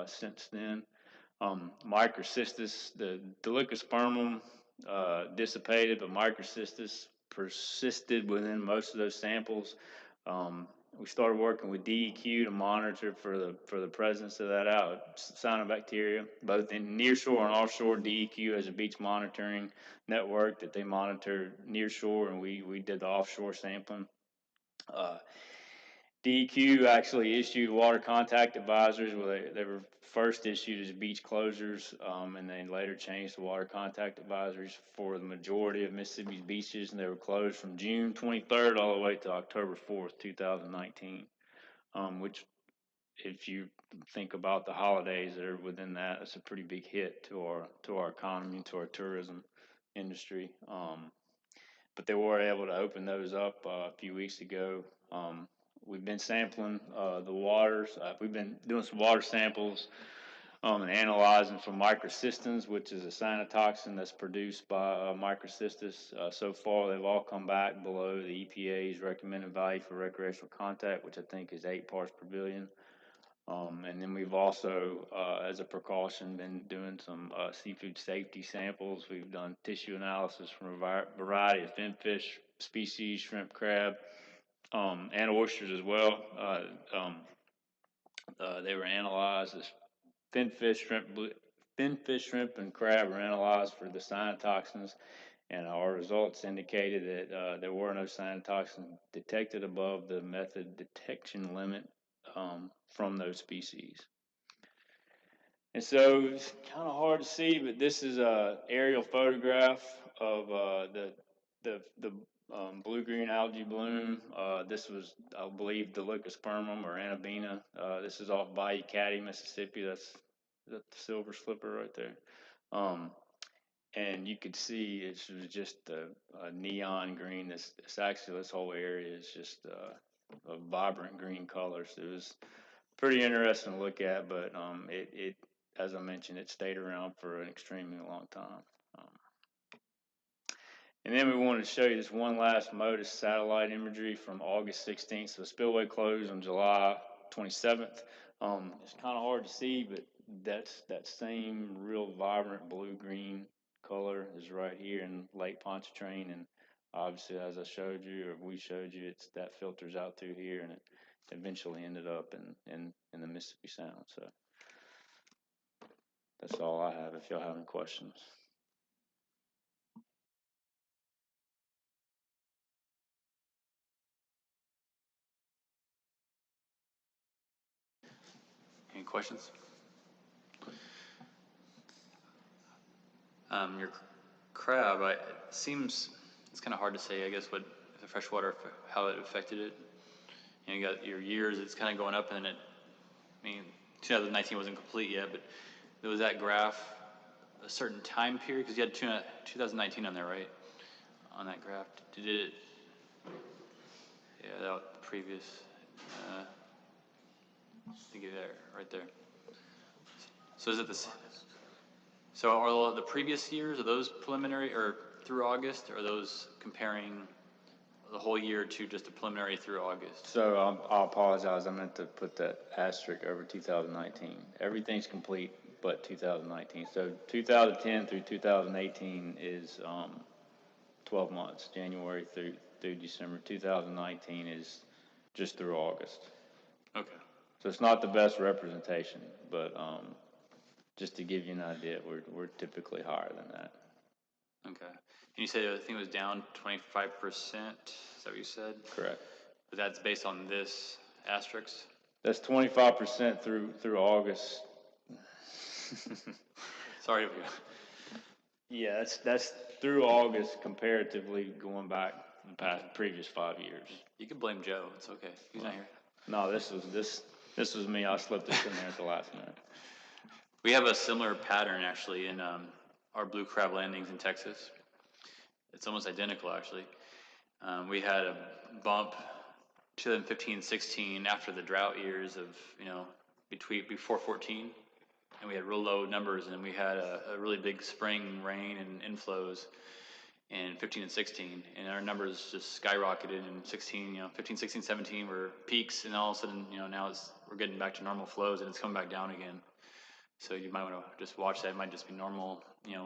since then. Microcystis, the Delicospermum dissipated, but Microcystis persisted within most of those samples. We started working with DEQ to monitor for the presence of that cyanobacteria, both in nearshore and offshore. DEQ has a beach monitoring network that they monitor nearshore, and we did the offshore sampling. DEQ actually issued water contact advisories. Well, they were first issued as beach closures, and then later changed to water contact advisories for the majority of Mississippi's beaches, and they were closed from June 23rd all the way to October 4th, 2019, which, if you think about the holidays that are within that, it's a pretty big hit to our economy, to our tourism industry. But they were able to open those up a few weeks ago. We've been sampling the waters. We've been doing some water samples and analyzing for microcystins, which is a cyanotoxin that's produced by microcystis. So far, they've all come back below the EPA's recommended value for recreational contact, which I think is 8 parts per billion. And then we've also, as a precaution, been doing some seafood safety samples. We've done tissue analysis from a variety of finfish species, shrimp, crab, and oysters as well. They were analyzed as finfish, shrimp, and crab were analyzed for the cyanotoxins, and our results indicated that there were no cyanotoxins detected above the method detection limit from those species. And so it's kind of hard to see, but this is a aerial photograph of the blue-green algae bloom. This was, I believe, Dolichospermum or Anabina. This is off Bayou Caddy, Mississippi. That's the silver slipper right there. And you could see it was just a neon green. This whole area is just a vibrant green color. So it was pretty interesting to look at, but it as I mentioned, it stayed around for an extremely long time. And then we wanted to show you this one last MODIS satellite imagery from August 16th. So Spillway closed on July 27th. It's kind of hard to see, but that same real vibrant blue-green color is right here in Lake Pontchartrain. And obviously, as I showed you, or we showed you, that filters out through here, and it eventually ended up in the Mississippi Sound. So that's all I have. If y'all have any questions. Any questions? Your crab, it seems, it's kind of hard to say, I guess, what the freshwater, how it affected it. You got your years, it's kind of going up, and 2019 wasn't complete yet, but there was that graph a certain time period, because you had 2019 on there, right? On that graph. Did it? Yeah, that was the previous. I think there, right there. So is it this? So are the previous years, are those preliminary or through August, or are those comparing the whole year to just a preliminary through August? So I'll apologize. I meant to put that asterisk over 2019. Everything's complete but 2019. So 2010 through 2018 is 12 months, January through December. 2019 is just through August. Okay. So it's not the best representation, but just to give you an idea, we're typically higher than that. Okay. And you said I think it was down 25%. Is that what you said? Correct. But that's based on this asterisk? That's 25% through August. Sorry. Yeah, that's through August comparatively going back the previous 5 years. You can blame Joe. It's okay. He's not here. No, this was me. I slipped this in there at the last minute. We have a similar pattern actually in our blue crab landings in Texas. It's almost identical actually. We had a bump 2015-16 after the drought years of before 14, and we had real low numbers, and we had a really big spring rain and inflows in 15 and 16, and our numbers just skyrocketed in 16. 15, 16, 17 were peaks, and all of a sudden now we're getting back to normal flows, and it's coming back down again. So you might want to just watch that. It might just be normal, it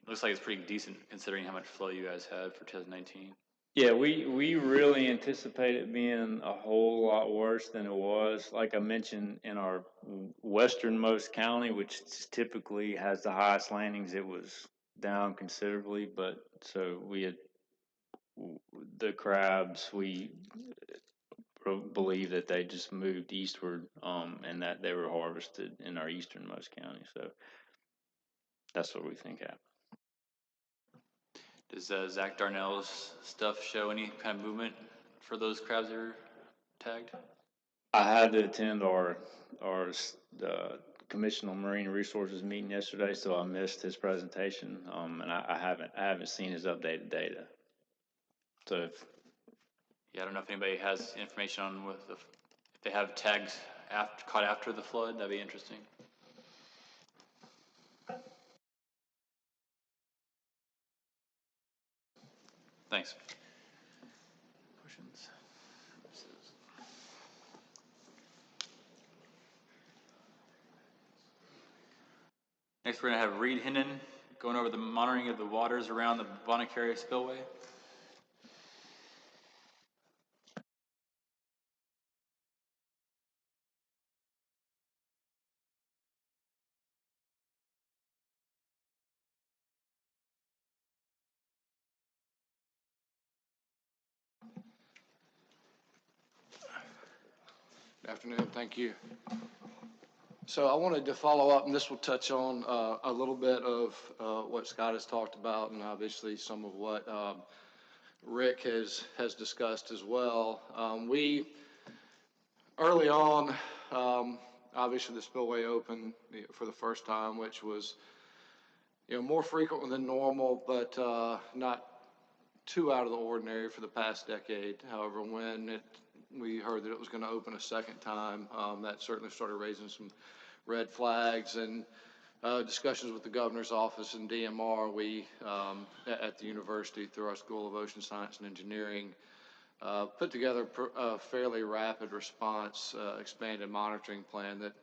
looks like it's pretty decent considering how much flow you guys had for 2019. Yeah, we really anticipate it being a whole lot worse than it was. Like I mentioned, in our westernmost county, which typically has the highest landings, it was down considerably. But so we had the crabs, believe that they just moved eastward, and that they were harvested in our easternmost county. So that's what we think happened. Does Zach Darnell's stuff show any kind of movement for those crabs that were tagged? I had to attend our Commission on Marine Resources meeting yesterday, so I missed his presentation. And I haven't seen his updated data. So Yeah, I don't know if anybody has information on if they have tags caught after the flood. That'd be interesting. Thanks. Questions? Next, we're going to have Reed Hinnon going over the monitoring of the waters around the Bonnet Carré Spillway. Good afternoon, thank you. So I wanted to follow up, and this will touch on a little bit of what Scott has talked about, and obviously some of what Rick has discussed as well. We early on, obviously the spillway opened for the first time, which was more frequent than normal, but not too out of the ordinary for the past decade. However, when we heard that it was going to open a second time, that certainly started raising some red flags, and discussions with the governor's office and DMR. We at the university, through our School of Ocean Science and Engineering, put together a fairly rapid response expanded monitoring plan that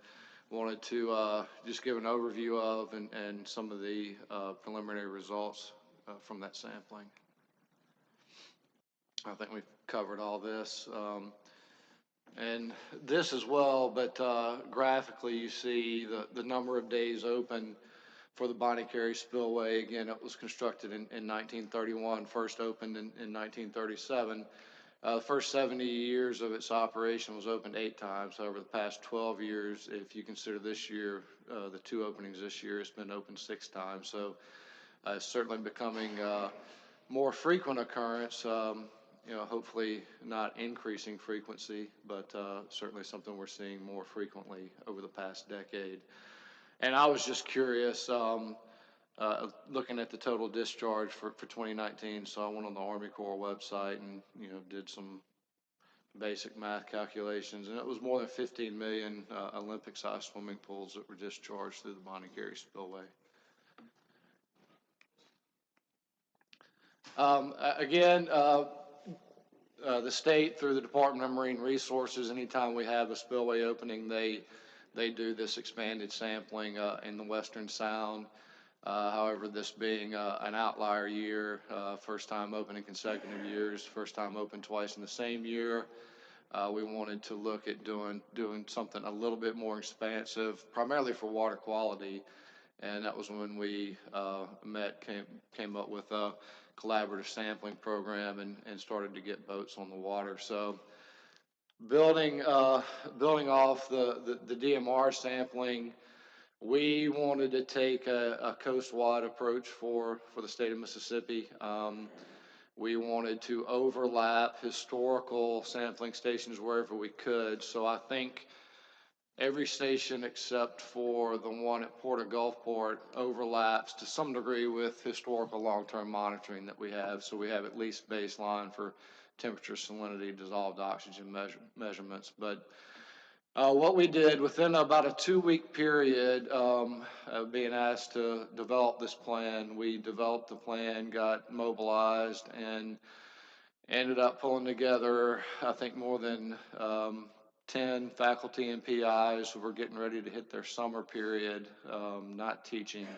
wanted to just give an overview of and some of the preliminary results from that sampling. I think we've covered all this. And this as well, but graphically you see the number of days open for the Bonnet Carré Spillway. Again, it was constructed in 1931, first opened in 1937. The first 70 years of its operation was opened 8 times. However, the past 12 years, if you consider this year, the 2 openings this year, it's been opened 6 times. So it's certainly becoming more frequent occurrence. Hopefully not increasing frequency, but certainly something we're seeing more frequently over the past decade. And I was just curious, looking at the total discharge for 2019, so I went on the Army Corps website and did some basic math calculations, and it was more than 15 million Olympic-sized swimming pools that were discharged through the Bonnet Carré Spillway. Again, the state, through the Department of Marine Resources, anytime we have a spillway opening, they do this expanded sampling in the Western Sound. However, this being an outlier year, first time open in consecutive years, first time open twice in the same year, we wanted to look at doing something a little bit more expansive, primarily for water quality. And that was when we came up with a collaborative sampling program and started to get boats on the water. So building off the DMR sampling, we wanted to take a coast-wide approach for the state of Mississippi. We wanted to overlap historical sampling stations wherever we could. So I think every station except for the one at Port of Gulfport overlaps to some degree with historical long-term monitoring that we have. So we have at least baseline for temperature, salinity, dissolved oxygen measurements. But what we did within about a 2-week period of being asked to develop this plan, we developed the plan, got mobilized, and ended up pulling together, I think, more than 10 faculty and PIs who were getting ready to hit their summer period, not teaching,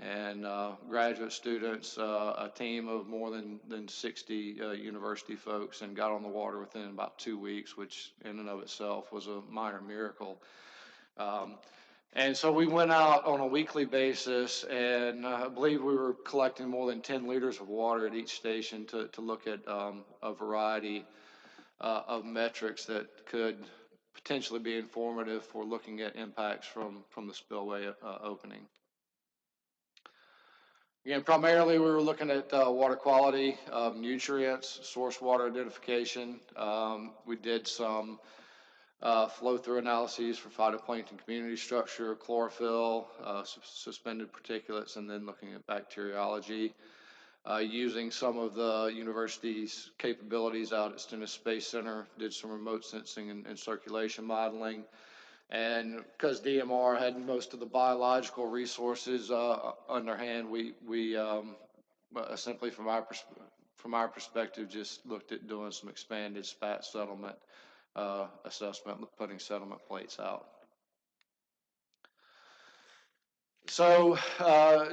and graduate students, a team of more than 60 university folks, and got on the water within about 2 weeks, which in and of itself was a minor miracle. And so we went out on a weekly basis, and I believe we were collecting more than 10 liters of water at each station to look at a variety of metrics that could potentially be informative for looking at impacts from the spillway opening. Again, primarily we were looking at water quality, nutrients, source water identification. We did some flow-through analyses for phytoplankton community structure, chlorophyll, suspended particulates, and then looking at bacteriology. Using some of the university's capabilities out at Stennis Space Center, did some remote sensing and circulation modeling. And because DMR had most of the biological resources underhand, we simply from our perspective just looked at doing some expanded spat settlement assessment, putting settlement plates out. So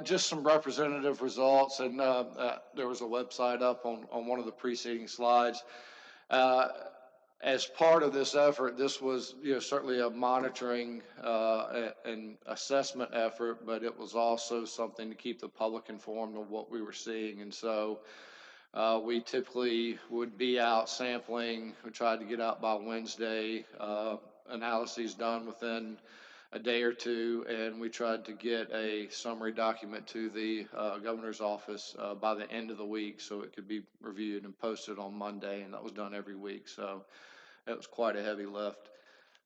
just some representative results, and there was a website up on one of the preceding slides. As part of this effort, this was certainly a monitoring and assessment effort, but it was also something to keep the public informed of what we were seeing. And so we typically would be out sampling. We tried to get out by Wednesday, analyses done within a day or two, and we tried to get a summary document to the governor's office by the end of the week so it could be reviewed and posted on Monday, and that was done every week. So it was quite a heavy lift.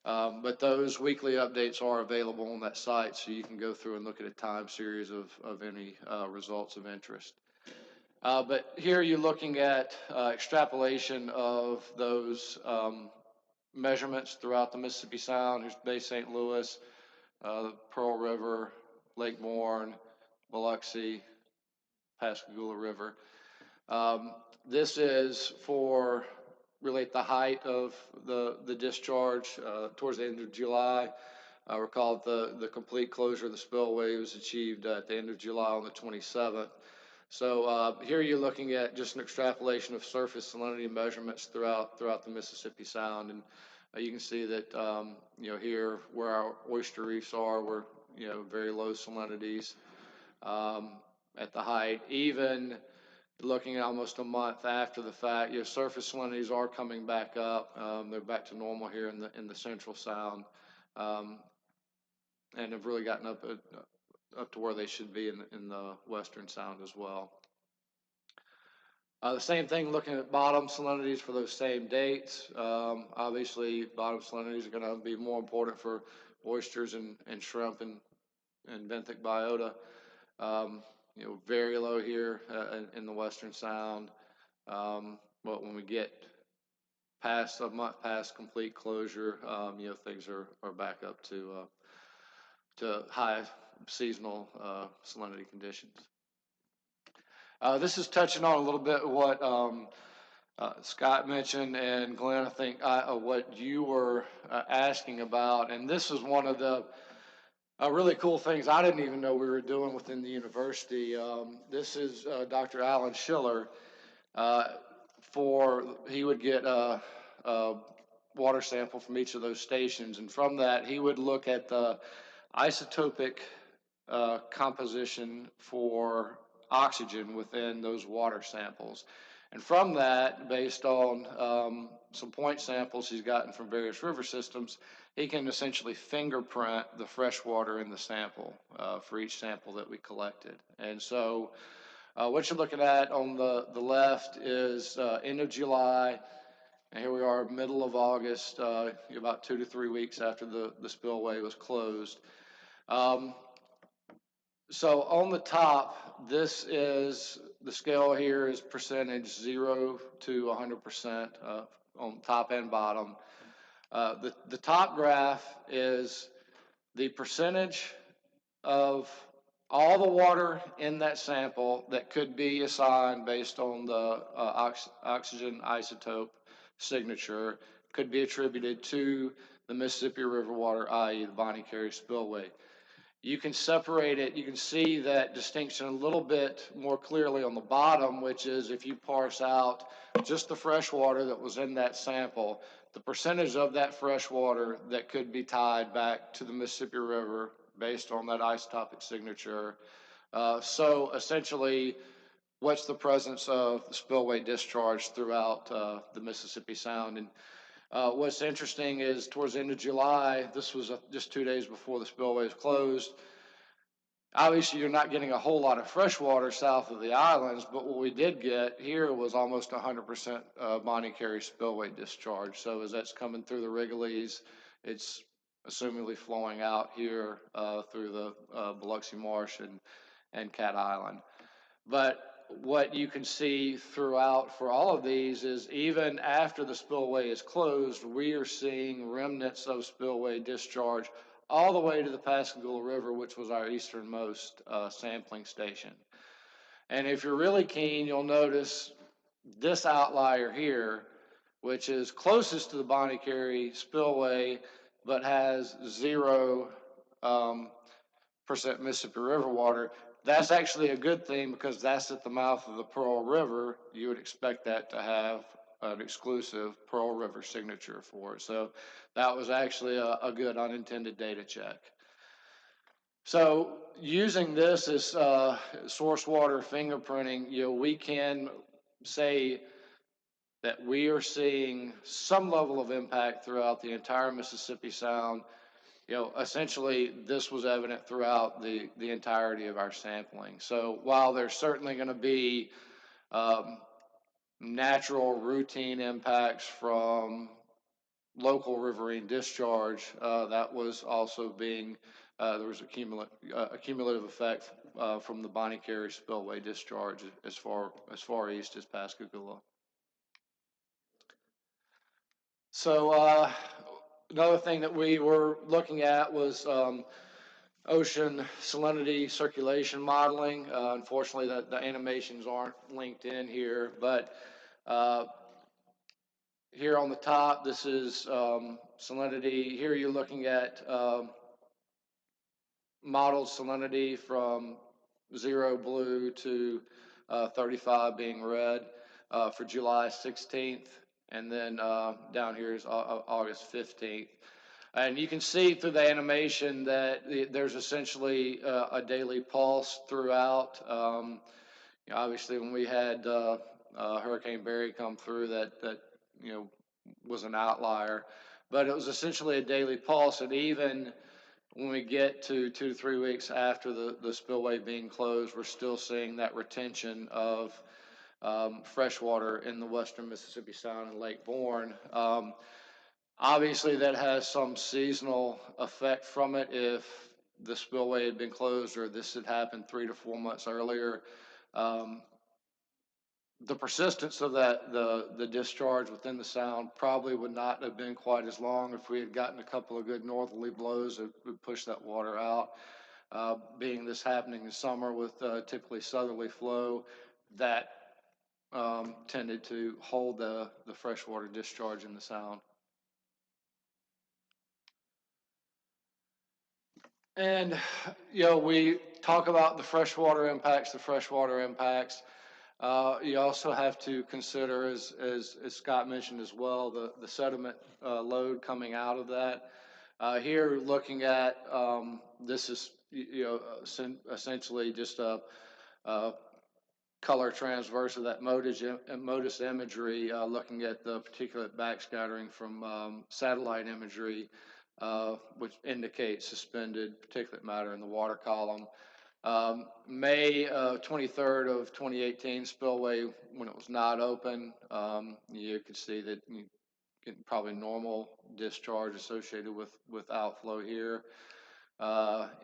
But those weekly updates are available on that site, so you can go through and look at a time series of any results of interest. But here you're looking at extrapolation of those measurements throughout the Mississippi Sound. Here's Bay St. Louis, Pearl River, Lake Bourne, Biloxi, Pascagoula River. This is for really at the height of the discharge towards the end of July. I recall the complete closure of the spillway was achieved at the end of July on the 27th. So here you're looking at just an extrapolation of surface salinity measurements throughout the Mississippi Sound, and you can see that here where our oyster reefs are, we're very low salinities at the height. Even looking at almost a month after the fact, surface salinities are coming back up. They're back to normal here in the Central Sound, and have really gotten up to where they should be in the Western Sound as well. The same thing looking at bottom salinities for those same dates. Obviously, bottom salinities are going to be more important for oysters and shrimp and benthic biota. Very low here in the Western Sound. But when we get past a month past complete closure, things are back up to high seasonal salinity conditions. This is touching on a little bit what Scott mentioned, and Glenn, I think what you were asking about, and this is one of the really cool things I didn't even know we were doing within the university. This is Dr. Alan Schiller. He would get a water sample from each of those stations, and from that he would look at the isotopic composition for oxygen within those water samples. And from that, based on some point samples he's gotten from various river systems, he can essentially fingerprint the fresh water in the sample for each sample that we collected. And so what you're looking at on the left is end of July, and here we are middle of August, about 2 to 3 weeks after the spillway was closed. So on the top, this is the scale here is percentage 0 to 100% on top and bottom. The top graph is the percentage of all the water in that sample that could be assigned based on the oxygen isotope signature, could be attributed to the Mississippi River water, i.e. the Bonnet spillway. You can separate it, you can see that distinction a little bit more clearly on the bottom, which is if you parse out just the fresh water that was in that sample, the percentage of that fresh water that could be tied back to the Mississippi River based on that isotopic signature. So essentially, what's the presence of spillway discharge throughout the Mississippi Sound. And what's interesting is towards the end of July, this was just 2 days before the spillway is closed. Obviously, you're not getting a whole lot of fresh water south of the islands, but what we did get here was almost 100% Bonnet Carré spillway discharge. So as that's coming through the Wrigley's, it's assumingly flowing out here through the Biloxi Marsh and Cat Island. But what you can see throughout for all of these is even after the spillway is closed, we are seeing remnants of spillway discharge all the way to the Pascagoula River, which was our easternmost sampling station. And if you're really keen, you'll notice this outlier here, which is closest to the Bonnet Carré spillway, but has 0% Mississippi River water. That's actually a good thing because that's at the mouth of the Pearl River. You would expect that to have an exclusive Pearl River signature for it. So that was actually a good unintended data check. So using this as source water fingerprinting, we can say that we are seeing some level of impact throughout the entire Mississippi Sound. Essentially, this was evident throughout the entirety of our sampling. So while there's certainly going to be natural routine impacts from local riverine discharge, that was also being, there was a cumulative effect from the Bonnet Carré spillway discharge as far east as Pascagoula. So another thing that we were looking at was ocean salinity circulation modeling. Unfortunately, the animations aren't linked in here, but here on the top, this is salinity. Here you're looking at modeled salinity from 0 blue to 35 being red for July 16th. And then down here is August 15th. And you can see through the animation that there's essentially a daily pulse throughout. Obviously, when we had Hurricane Barry come through, that was an outlier. But it was essentially a daily pulse. And even when we get to 2 to 3 weeks after the spillway being closed, we're still seeing that retention of freshwater in the western Mississippi Sound and Lake Borgne. Obviously, that has some seasonal effect from it. If the spillway had been closed or this had happened 3 to 4 months earlier, the persistence of the discharge within the Sound probably would not have been quite as long if we had gotten a couple of good northerly blows that would push that water out. Being this happening in summer with typically southerly flow, that tended to hold the freshwater discharge in the Sound. And, we talk about the freshwater impacts. You also have to consider, as Scott mentioned as well, the sediment load coming out of that. Here, looking at this is essentially just a color transverse of that MODIS imagery, looking at the particulate backscattering from satellite imagery, which indicates suspended particulate matter in the water column. May 23rd of 2018 spillway, when it was not open, you could see that you get probably normal discharge associated with outflow here.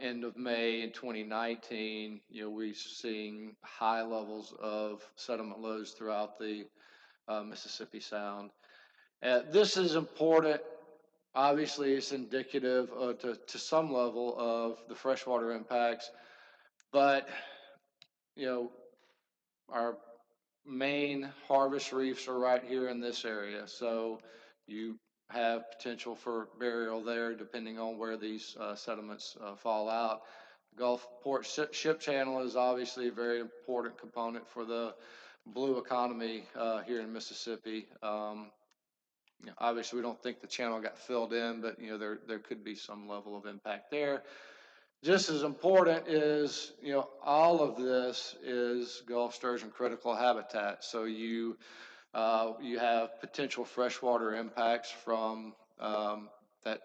End of May in 2019, we're seeing high levels of sediment loads throughout the Mississippi Sound. This is important. Obviously, it's indicative to some level of the freshwater impacts, but our main harvest reefs are right here in this area, so you have potential for burial there depending on where these sediments fall out. Gulfport Ship Channel is obviously a very important component for the blue economy here in Mississippi. Obviously, we don't think the channel got filled in, but there could be some level of impact there. just as important is, all of this is Gulf sturgeon critical habitat. So you have potential freshwater impacts from that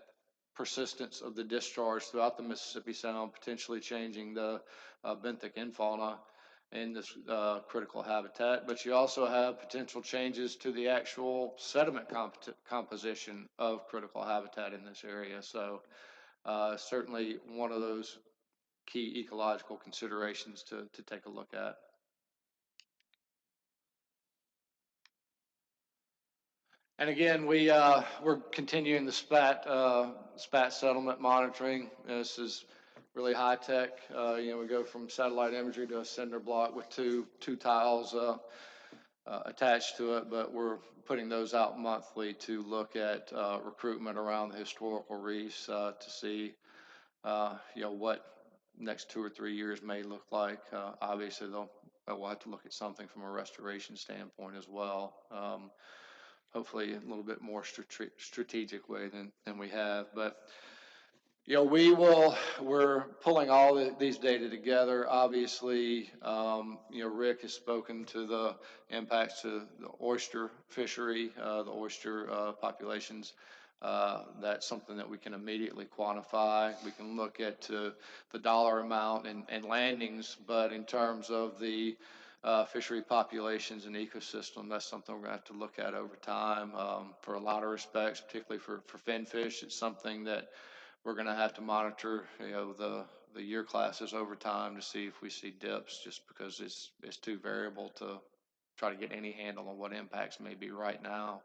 persistence of the discharge throughout the Mississippi Sound, potentially changing the benthic infauna in this critical habitat. But you also have potential changes to the actual sediment composition of critical habitat in this area. So certainly one of those key ecological considerations to take a look at. And again, we're continuing the spat settlement monitoring. This is really high tech. We go from satellite imagery to a cinder block with two tiles attached to it, but we're putting those out monthly to look at recruitment around the historical reefs to see what next 2 or 3 years may look like. Obviously, we'll have to look at something from a restoration standpoint as well. Hopefully a little bit more strategic way than we have. But we're pulling all these data together. Obviously, Rick has spoken to the impacts to the oyster fishery, the oyster populations. That's something that we can immediately quantify. We can look at the dollar amount and landings, but in terms of the fishery populations and ecosystem, that's something we're going to have to look at over time. For a lot of respects, particularly for finfish, it's something that we're going to have to monitor, the year classes over time to see if we see dips, just because it's too variable to try to get any handle on what impacts may be right now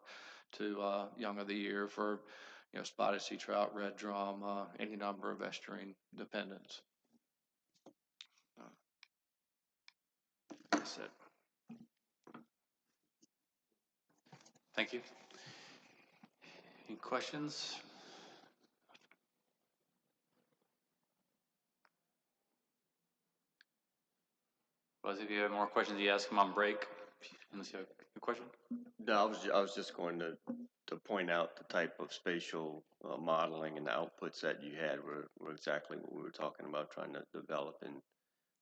to young of the year for spotted sea trout, red drum, any number of estuarine dependents. That's it. Thank you. Any questions? Well, if you have more questions, you ask them on break. Unless you have a question. No, I was just going to point out the type of spatial modeling and the outputs that you had were exactly what we were talking about, trying to develop in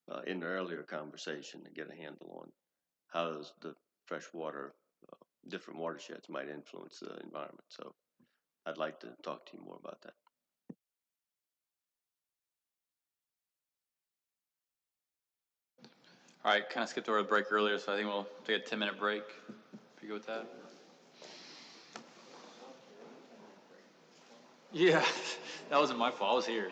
the earlier conversation to get a handle on how the freshwater, different watersheds might influence the environment. So I'd like to talk to you more about that. All right, kind of skipped over the break earlier, so I think we'll take a 10-minute break. If you go with that. Yeah, that wasn't my fault. I was here.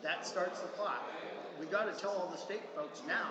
that starts the clock. We got to tell all the state folks now.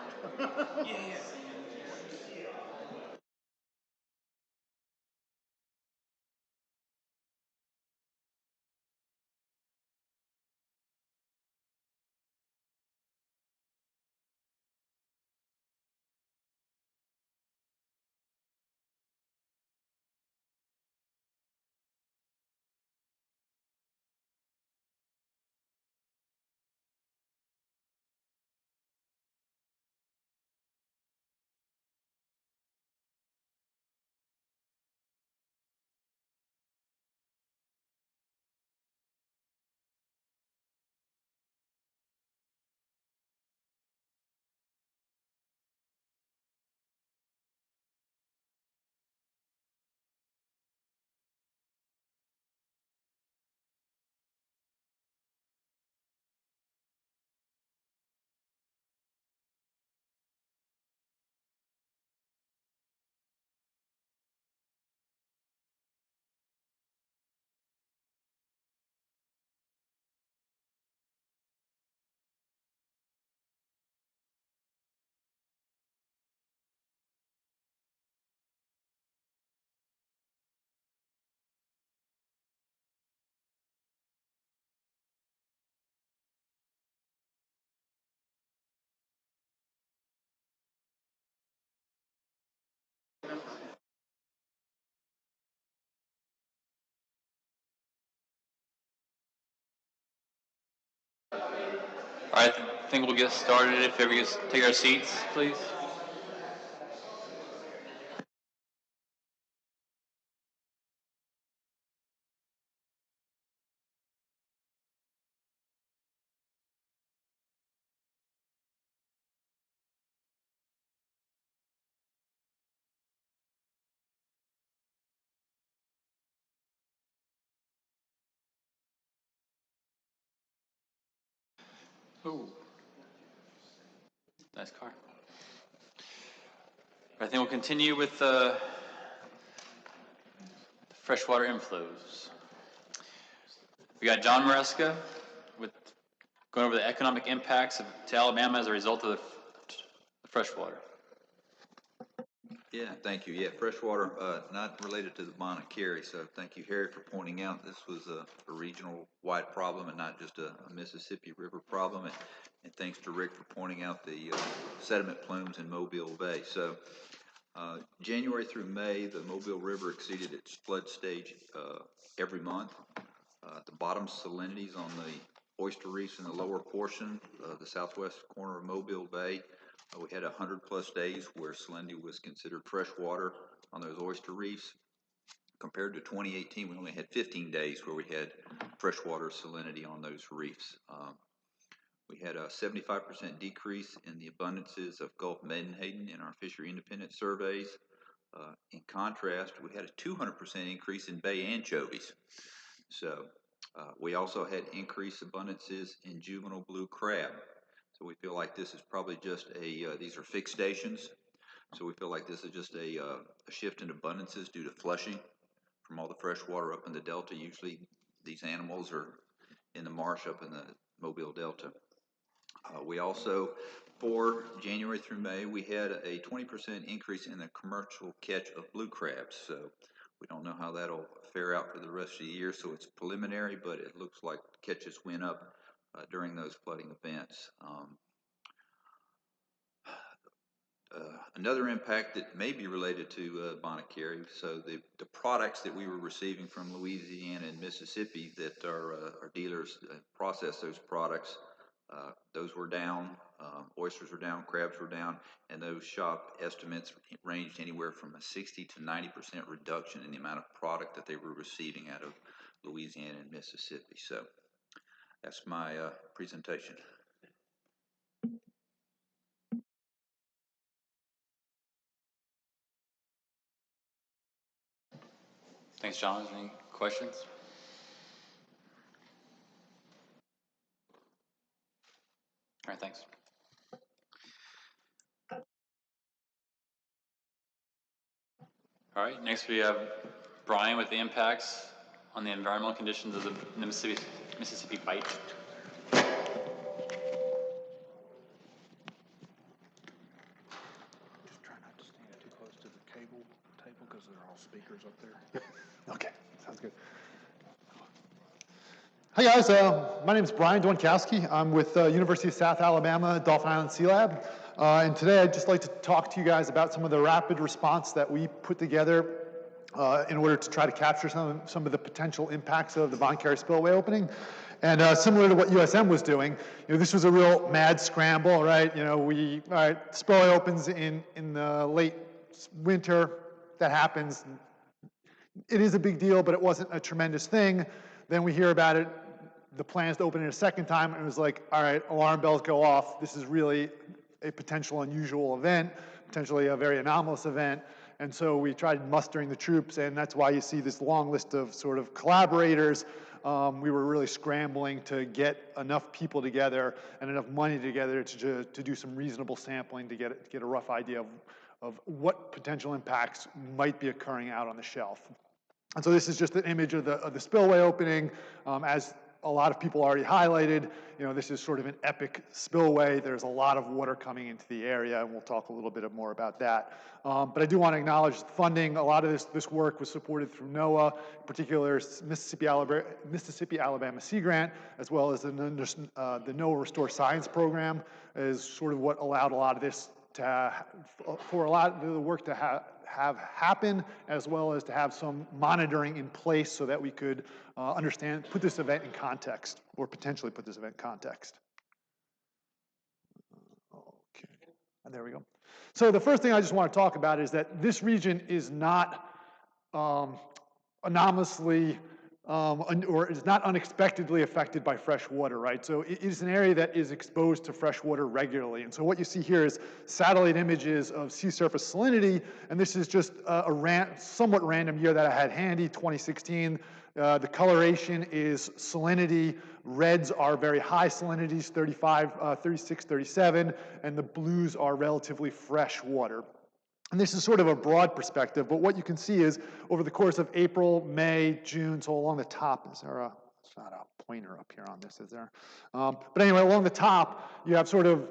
All right, I think we'll get started. If everybody could take our seats, please. Ooh, nice car. I think we'll continue with the freshwater inflows. We got John Maresca with going over the economic impacts to Alabama as a result of the freshwater. Yeah, thank you. Yeah, freshwater, not related to the Bonnet Carré, so thank you, Harry, for pointing out this was a regional-wide problem and not just a Mississippi River problem, and thanks to Rick for pointing out the sediment plumes in Mobile Bay. So, January through May, the Mobile River exceeded its flood stage every month. The bottom salinities on the oyster reefs in the lower portion of the southwest corner of Mobile Bay, we had 100+ days where salinity was considered freshwater on those oyster reefs. Compared to 2018, we only had 15 days where we had freshwater salinity on those reefs. We had a 75% decrease in the abundances of Gulf menhaden in our fishery independent surveys. In contrast, we had a 200% increase in bay anchovies. So we also had increased abundances in juvenile blue crab. So we feel like this is probably just these are fixed stations. So we feel like this is just a shift in abundances due to flushing from all the fresh water up in the Delta. Usually these animals are in the marsh up in the Mobile Delta. We also, for January through May, we had a 20% increase in the commercial catch of blue crabs. So we don't know how that'll fare out for the rest of the year. So it's preliminary, but it looks like catches went up during those flooding events. Another impact that may be related to Bonnet Carré, so the products that we were receiving from Louisiana and Mississippi that our dealers process those products, those were down, oysters were down, crabs were down, and those shop estimates ranged anywhere from a 60 to 90% reduction in the amount of product that they were receiving out of Louisiana and Mississippi. So that's my presentation. Thanks, John. Any questions? All right, thanks. All right, next we have Brian with the impacts on the environmental conditions of the Mississippi Bight. table, because they're all speakers up there. Yep. Okay, sounds good. Hi guys, my name is Brian Dwankowski. I'm with University of South Alabama Dauphin Island Sea Lab. And today I'd just like to talk to you guys about some of the rapid response that we put together in order to try to capture some of the potential impacts of the Carré Spillway opening. And similar to what USM was doing, this was a real mad scramble, right? Spillway opens in the late winter. That happens. It is a big deal, but it wasn't a tremendous thing. Then we hear about it, the plans to open it a second time, and it was like, all right, alarm bells go off. This is really a potential unusual event, potentially a very anomalous event. And so we tried mustering the troops, and that's why you see this long list of sort of collaborators. We were really scrambling to get enough people together and enough money together to do some reasonable sampling to get a rough idea of what potential impacts might be occurring out on the shelf. And so this is just an image of the spillway opening. As a lot of people already highlighted, this is sort of an epic spillway. There's a lot of water coming into the area, and we'll talk a little bit more about that. But I do want to acknowledge funding. A lot of this work was supported through NOAA, in particular Mississippi Alabama Sea Grant, as well as the NOAA Restore Science Program is sort of what allowed a lot of this for a lot of the work to have happen, as well as to have some monitoring in place so that we could put this event in context, or potentially put this event in context. Okay, and there we go. So the first thing I just want to talk about is that this region is not anomalously or is not unexpectedly affected by fresh water, right? So it is an area that is exposed to fresh water regularly. And so what you see here is satellite images of sea surface salinity, and this is just a somewhat random year that I had handy, 2016. The coloration is salinity. Reds are very high salinities, 35, 36, 37, and the blues are relatively fresh water. And this is sort of a broad perspective, but what you can see is over the course of April, May, June, so along the top, it's not a pointer up here on this, is there? But anyway, along the top, you have sort of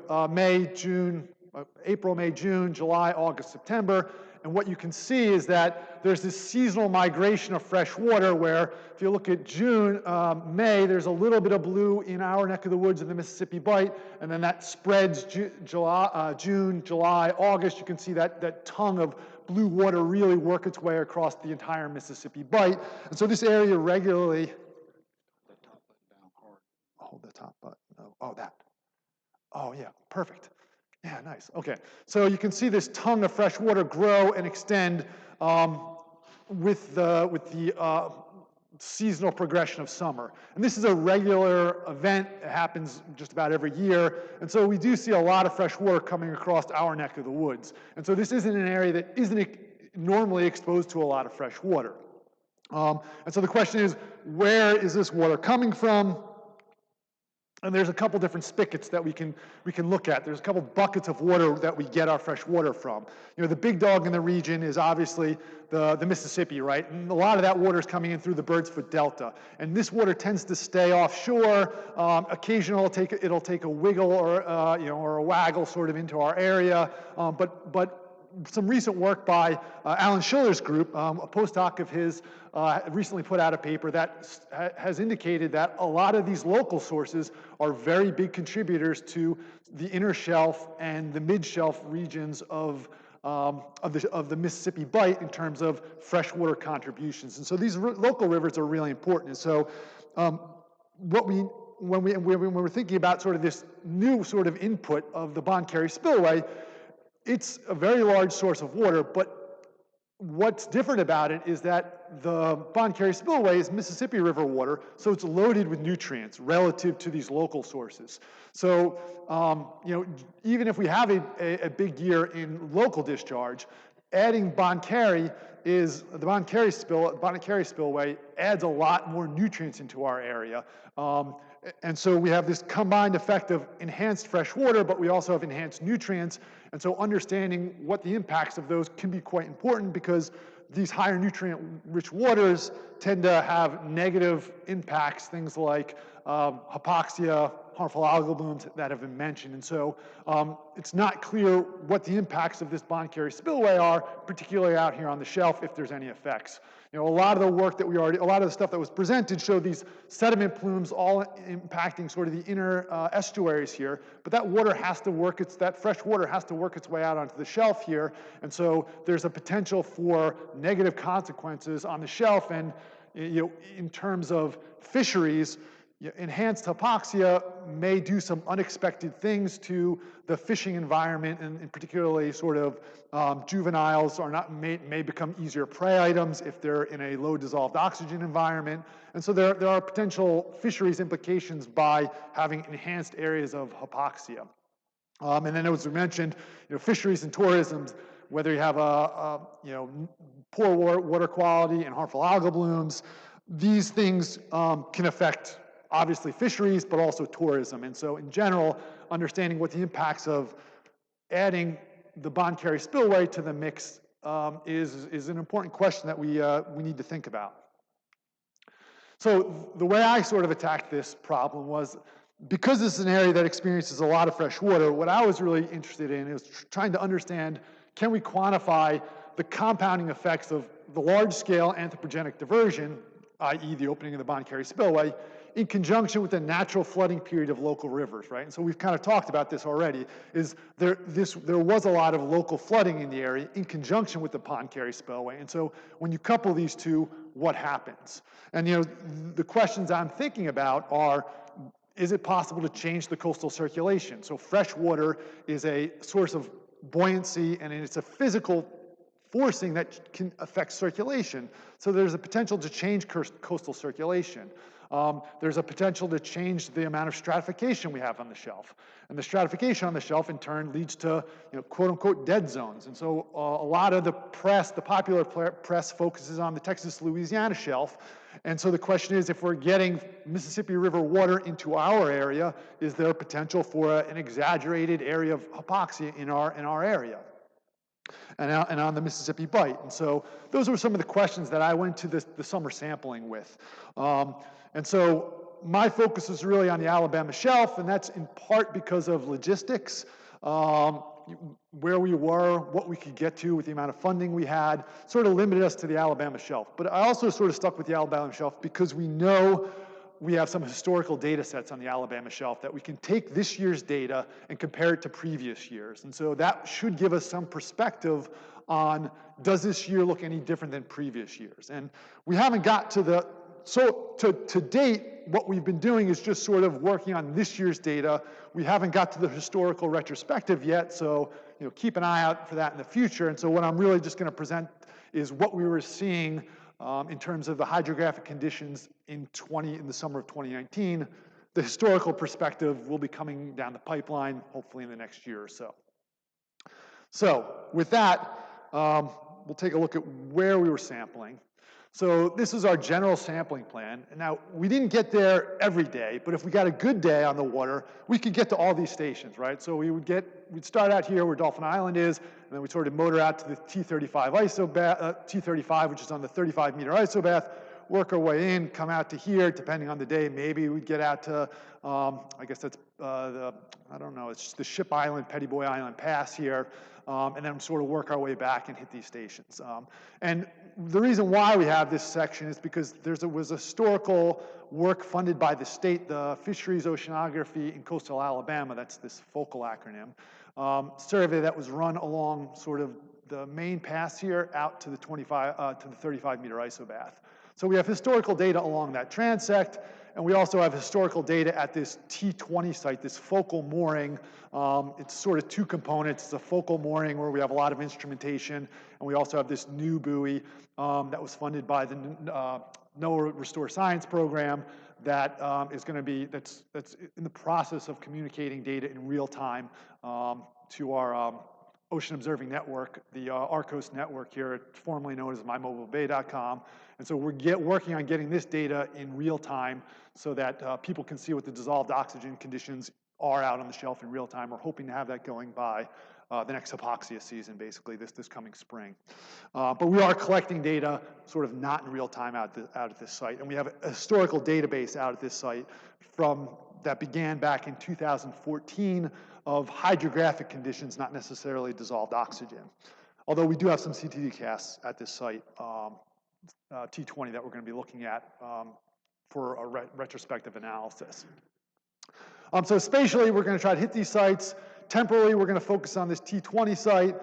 April, May, June, July, August, September, and what you can see is that there's this seasonal migration of fresh water where if you look at June, May, there's a little bit of blue in our neck of the woods in the Mississippi Bight, and then that spreads June, July, August. You can see that tongue of blue water really work its way across the entire Mississippi Bight. And so this area regularly... The top button down hard. Hold the top button. Oh, that. Oh, yeah, perfect. Yeah, nice. Okay, so you can see this tongue of fresh water grow and extend with the seasonal progression of summer. And this is a regular event. It happens just about every year. And so we do see a lot of fresh water coming across our neck of the woods. And so this isn't an area that isn't normally exposed to a lot of fresh water. And so the question is, where is this water coming from? And there's a couple different spigots that we can look at. There's a couple buckets of water that we get our fresh water from. The big dog in the region is obviously the Mississippi, right? And a lot of that water is coming in through the Bird's Foot Delta. And this water tends to stay offshore. Occasionally it'll take a wiggle or a waggle sort of into our area. But some recent work by Alan Schiller's group, a postdoc of his, recently put out a paper that has indicated that a lot of these local sources are very big contributors to the inner shelf and the mid-shelf regions of the Mississippi Bight in terms of freshwater contributions. And so these local rivers are really important. And so when we're thinking about sort of this new sort of input of the Carré Spillway, it's a very large source of water, but what's different about it is that the Carré Spillway is Mississippi River water, so it's loaded with nutrients relative to these local sources. So, even if we have a big year in local discharge, adding the Carré Spillway adds a lot more nutrients into our area. And so we have this combined effect of enhanced fresh water, but we also have enhanced nutrients. And so understanding what the impacts of those can be quite important because these higher nutrient-rich waters tend to have negative impacts, things like hypoxia, harmful algal blooms that have been mentioned. And so it's not clear what the impacts of this Bonnet Carré spillway are, particularly out here on the shelf, if there's any effects. You know, a lot of the work that a lot of the stuff that was presented showed these sediment plumes all impacting sort of the inner estuaries here, but that water has to work, that fresh water has to work its way out onto the shelf here, and so there's a potential for negative consequences on the shelf, and you know, in terms of fisheries, enhanced hypoxia may do some unexpected things to the fishing environment, and particularly sort of juveniles may become easier prey items if they're in a low dissolved oxygen environment. And so there are potential fisheries implications by having enhanced areas of hypoxia. And then as we mentioned, you know, fisheries and tourism, whether you have you know, poor water quality and harmful algal blooms, these things can affect obviously fisheries, but also tourism. And so in general, understanding what the impacts of adding the Bonnet Carré spillway to the mix is an important question that we need to think about. So the way I sort of attacked this problem was, because this is an area that experiences a lot of fresh water, what I was really interested in is trying to understand, can we quantify the compounding effects of the large-scale anthropogenic diversion, i.e. the opening of the Bonnet Carré spillway, in conjunction with the natural flooding period of local rivers, right? And so we've kind of talked about this already, is there was a lot of local flooding in the area in conjunction with the Bonnet Carré spillway. And so when you couple these two, what happens? And you know, the questions I'm thinking about are, is it possible to change the coastal circulation? So fresh water is a source of buoyancy, and it's a physical forcing that can affect circulation. So there's a potential to change coastal circulation. There's a potential to change the amount of stratification we have on the shelf. And the stratification on the shelf in turn leads to, you know, quote unquote dead zones. And so a lot of the press, the popular press focuses on the Texas-Louisiana shelf. And so the question is, if we're getting Mississippi River water into our area, is there potential for an exaggerated area of hypoxia in our area? And on the Mississippi Bight. And so those were some of the questions that I went to the summer sampling with. And so my focus is really on the Alabama shelf, and that's in part because of logistics, where we were, what we could get to with the amount of funding we had, sort of limited us to the Alabama shelf. But I also sort of stuck with the Alabama shelf because we know we have some historical data sets on the Alabama shelf that we can take this year's data and compare it to previous years. And so that should give us some perspective on, does this year look any different than previous years? And we haven't got to the, so to date, what we've been doing is just sort of working on this year's data. We haven't got to the historical retrospective yet, so you know, keep an eye out for that in the future. And so what I'm really just going to present is what we were seeing in terms of the hydrographic conditions in the summer of 2019. The historical perspective will be coming down the pipeline, hopefully in the next year or so. So with that, we'll take a look at where we were sampling. So this is our general sampling plan. And now, we didn't get there every day, but if we got a good day on the water, we could get to all these stations, right? So we'd start out here where Dolphin Island is, and then we'd sort of motor out to the T35 isobath, T35, which is on the 35-meter isobath, work our way in, come out to here, depending on the day. Maybe we'd get out to, I guess that's I don't know, it's the Ship Island, Petty Boy Island Pass here, and then sort of work our way back and hit these stations. And the reason why we have this section is because was historical work funded by the state, the Fisheries Oceanography in Coastal Alabama, that's this FOCAL acronym, survey that was run along sort of the main pass here out to the 35-meter isobath. So we have historical data along that transect, and we also have historical data at this T20 site, this focal mooring. It's sort of two components. It's a focal mooring where we have a lot of instrumentation, and we also have this new buoy that was funded by the NOAA Restore Science program that is going to be, that's in the process of communicating data in real time to our ocean observing network, the ARCOS network here, formerly known as mymobilebay.com. And so we're working on getting this data in real time so that people can see what the dissolved oxygen conditions are out on the shelf in real time. We're hoping to have that going by the next hypoxia season, basically this coming spring. But we are collecting data sort of not in real time out at this site. And we have a historical database out at this site from that began back in 2014 of hydrographic conditions, not necessarily dissolved oxygen. Although we do have some CTD casts at this site, T20, that we're going to be looking at for a retrospective analysis. So spatially, we're going to try to hit these sites. Temporally, we're going to focus on this T20 site.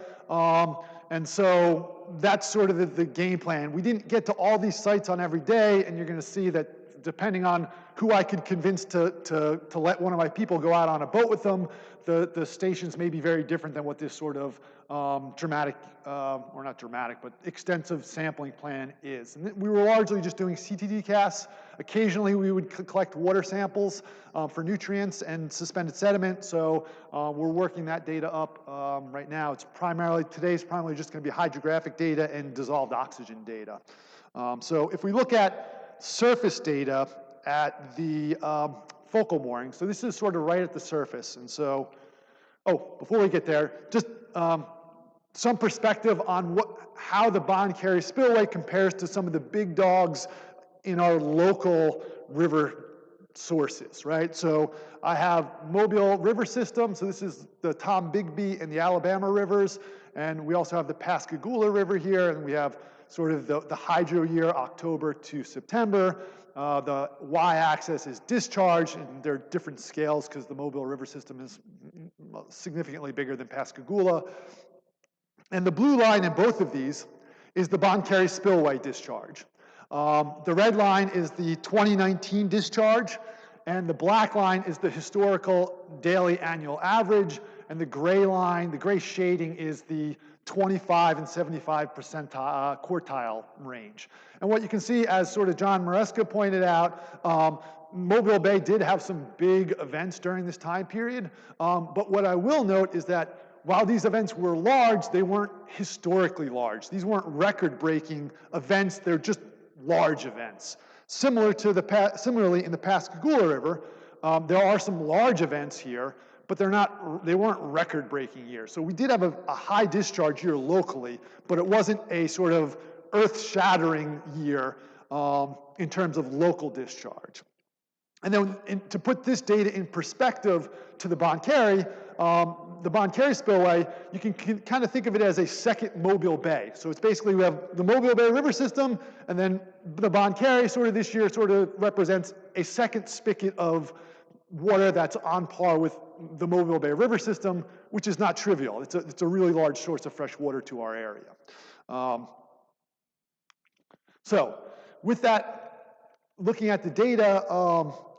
And so that's sort of the game plan. We didn't get to all these sites on every day, and you're going to see that depending on who I could convince to let one of my people go out on a boat with them, the stations may be very different than what this sort of dramatic, or not dramatic, but extensive sampling plan is. And we were largely just doing CTD casts. Occasionally we would collect water samples for nutrients and suspended sediment, so we're working that data up right now. Today's primarily just going to be hydrographic data and dissolved oxygen data. So if we look at surface data at the focal mooring, so this is sort of right at the surface, and so, before we get there, just some perspective on how the Bonnet Spillway compares to some of the big dogs in our local river sources, right? So I have Mobile River System, so this is the Tom Bigby and the Alabama rivers, and we also have the Pascagoula River here, and we have sort of the hydro year, October to September. The y-axis is discharge, and there are different scales because the Mobile River System is significantly bigger than Pascagoula. And the blue line in both of these is the Bonnet Spillway discharge. The red line is the 2019 discharge, and the black line is the historical daily annual average, and the gray line, the gray shading, is the 25 and 75 quartile range. And what you can see, as sort of John Maresca pointed out, Mobile Bay did have some big events during this time period, but what I will note is that while these events were large, they weren't historically large. These weren't record-breaking events, they're just large events. Similarly, in the Pascagoula River, there are some large events here, but they weren't record-breaking years. So we did have a high discharge here locally, but it wasn't a sort of earth-shattering year in terms of local discharge. And then to put this data in perspective to the Bonnet Spillway, you can kind of think of it as a second Mobile Bay. So it's basically, we have the Mobile Bay River System, and then the Bonnet sort of this year sort of represents a second spigot of water that's on par with the Mobile Bay River System, which is not trivial. It's a really large source of fresh water to our area. So with that, looking at the data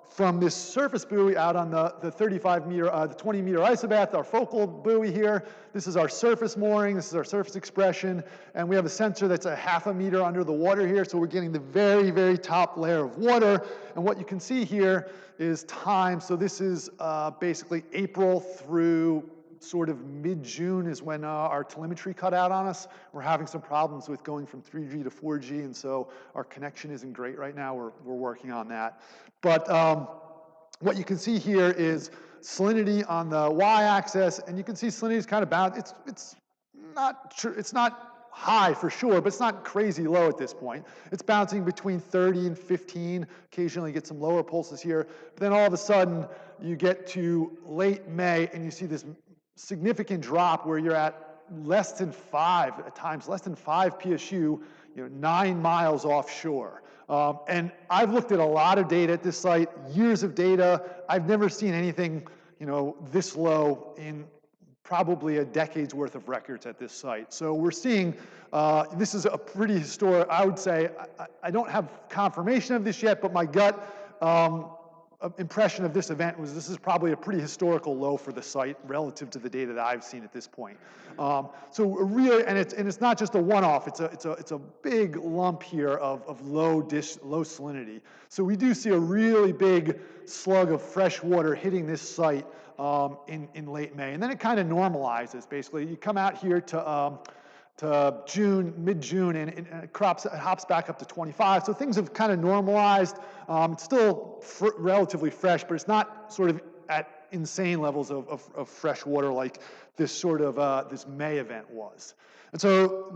from this surface buoy out on the 35-meter, the 20-meter isobath, our focal buoy here, this is our surface mooring, this is our surface expression, and we have a sensor that's a half a meter under the water here, so we're getting the very, very top layer of water. And what you can see here is time. So this is basically April through sort of mid-June is when our telemetry cut out on us. We're having some problems with going from 3G to 4G, and so our connection isn't great right now. We're working on that. But what you can see here is salinity on the y-axis, and you can see salinity is kind of balanced. It's not high for sure, but it's not crazy low at this point. It's bouncing between 30 and 15. Occasionally you get some lower pulses here, but then all of a sudden you get to late May and you see this significant drop where you're at less than 5, at times less than 5 PSU, 9 miles offshore. And I've looked at a lot of data at this site, years of data. I've never seen anything, this low in probably a decade's worth of records at this site. So we're seeing, this is a pretty historic, I would say, I don't have confirmation of this yet, but my gut impression of this event was this is probably a pretty historical low for the site relative to the data that I've seen at this point. So really, and it's not just a one-off. It's a big lump here of low salinity. So we do see a really big slug of fresh water hitting this site in late May, and then it kind of normalizes. Basically, you come out here to June, mid-June, and it hops back up to 25. So things have kind of normalized. It's still relatively fresh, but it's not sort of at insane levels of fresh water like this sort of this May event was. And so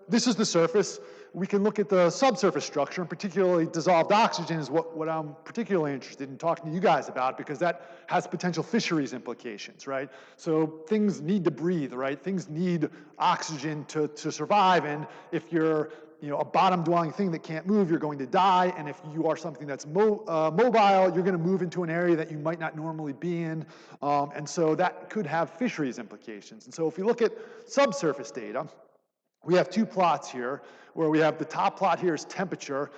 this is the surface. we can look at the subsurface structure, and particularly dissolved oxygen is what I'm particularly interested in talking to you guys about, because that has potential fisheries implications, right? So things need to breathe, right? Things need oxygen to survive, and if you're a bottom-dwelling thing that can't move, you're going to die, and if you are something that's mobile, you're going to move into an area that you might not normally be in, and so that could have fisheries implications. And so if you look at subsurface data, we have two plots here, where we have the top plot here is temperature.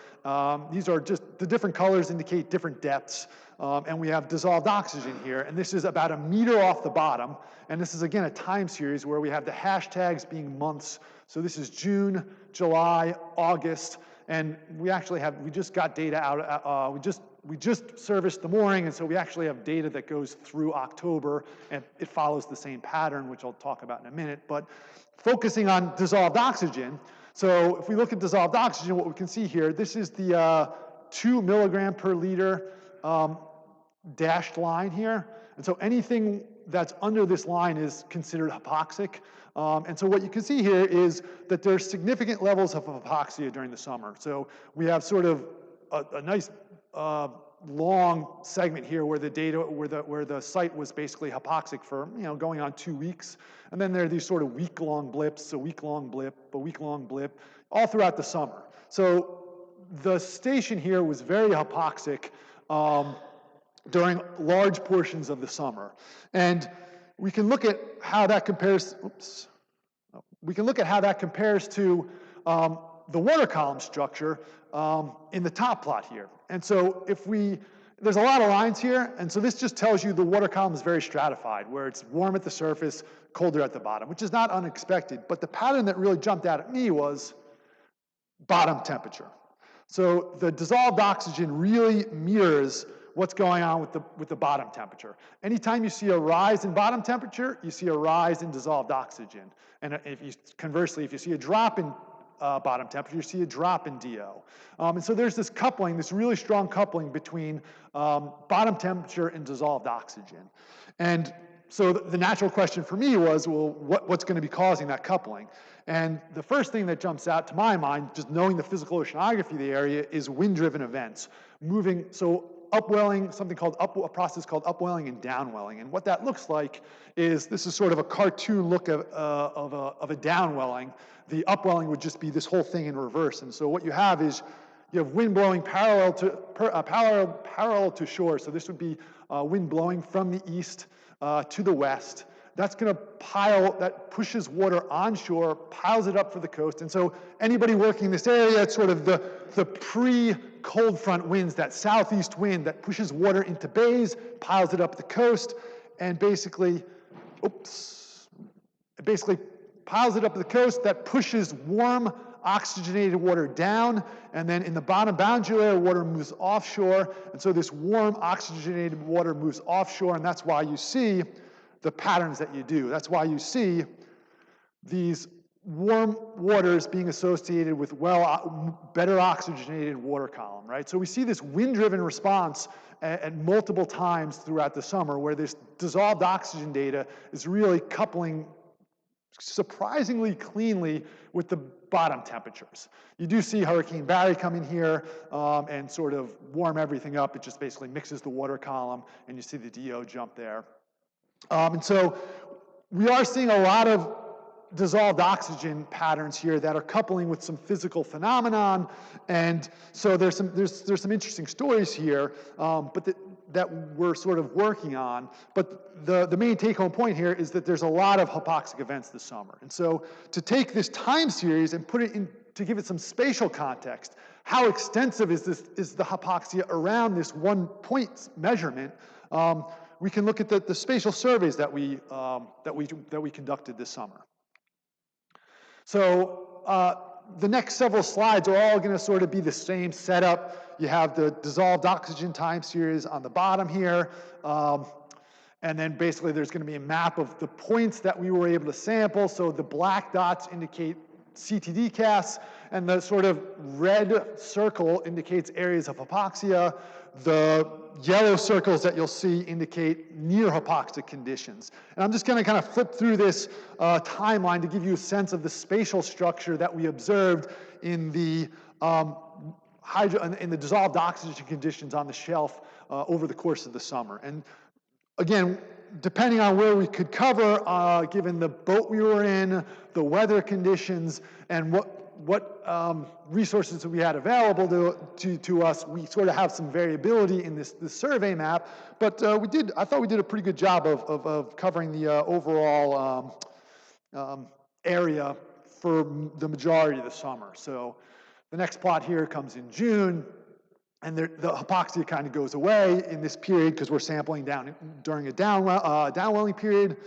These are just, the different colors indicate different depths. And we have dissolved oxygen here, and this is about 1 meter off the bottom. And this is, again, a time series where we have the hashtags being months. So this is June, July, August, and we just got data out, we just serviced the mooring, and so we actually have data that goes through October, and it follows the same pattern, which I'll talk about in a minute. But focusing on dissolved oxygen, so if we look at dissolved oxygen, what we can see here, this is the 2 milligram per liter dashed line here. And so anything that's under this line is considered hypoxic. And so what you can see here is that there's significant levels of hypoxia during the summer. So we have sort of a nice long segment here where the data, where the site was basically hypoxic for going on 2 weeks, and then there are these sort of week-long blips, a week-long blip, a week-long blip, all throughout the summer. So the station here was very hypoxic during large portions of the summer, and we can look at how that compares. We can look at how that compares to the water column structure in the top plot here. And so there's a lot of lines here, and so this just tells you the water column is very stratified, where it's warm at the surface, colder at the bottom, which is not unexpected. But the pattern that really jumped out at me was bottom temperature. So the dissolved oxygen really mirrors what's going on with the bottom temperature. Anytime you see a rise in bottom temperature, you see a rise in dissolved oxygen. And conversely, if you see a drop in bottom temperature, you see a drop in DO. And so there's this coupling, this really strong coupling between bottom temperature and dissolved oxygen. And so the natural question for me was, well, what's going to be causing that coupling? And the first thing that jumps out to my mind, just knowing the physical oceanography of the area, is wind-driven events. So upwelling, a process called upwelling and downwelling. And what that looks like is, this is sort of a cartoon look of a downwelling. The upwelling would just be this whole thing in reverse. And so what you have is, you have wind blowing parallel to shore. So this would be wind blowing from the east to the west. That's going to that pushes water onshore, piles it up for the coast. And so anybody working in this area, it's sort of the pre-cold front winds, that southeast wind that pushes water into bays, piles it up the coast, and basically piles it up the coast. That pushes warm, oxygenated water down, and then in the bottom boundary layer, water moves offshore, and so this warm, oxygenated water moves offshore, and that's why you see the patterns that you do. That's why you see these warm waters being associated with better oxygenated water column, right? So we see this wind-driven response at multiple times throughout the summer, where this dissolved oxygen data is really coupling surprisingly cleanly with the bottom temperatures. You do see Hurricane Barry come in here and sort of warm everything up. It just basically mixes the water column, and you see the DO jump there. And so we are seeing a lot of dissolved oxygen patterns here that are coupling with some physical phenomenon, and so there's some interesting stories here, but that we're sort of working on. But the main take-home point here is that there's a lot of hypoxic events this summer, and so to take this time series and put it in, to give it some spatial context, how extensive is the hypoxia around this 1 point measurement? We can look at the spatial surveys that we conducted this summer. So the next several slides are all going to sort of be the same setup. You have the dissolved oxygen time series on the bottom here, and then basically there's going to be a map of the points that we were able to sample. So the black dots indicate CTD casts, and the sort of red circle indicates areas of hypoxia. The yellow circles that you'll see indicate near hypoxic conditions. And I'm just going to kind of flip through this timeline to give you a sense of the spatial structure that we observed in the in the dissolved oxygen conditions on the shelf over the course of the summer. And again, depending on where we could cover, given the boat we were in, the weather conditions, and what resources we had available to us, we sort of have some variability in this survey map. But I thought we did a pretty good job of covering the overall area for the majority of the summer. So the next plot here comes in June, and the hypoxia kind of goes away in this period because we're sampling during a downwelling period.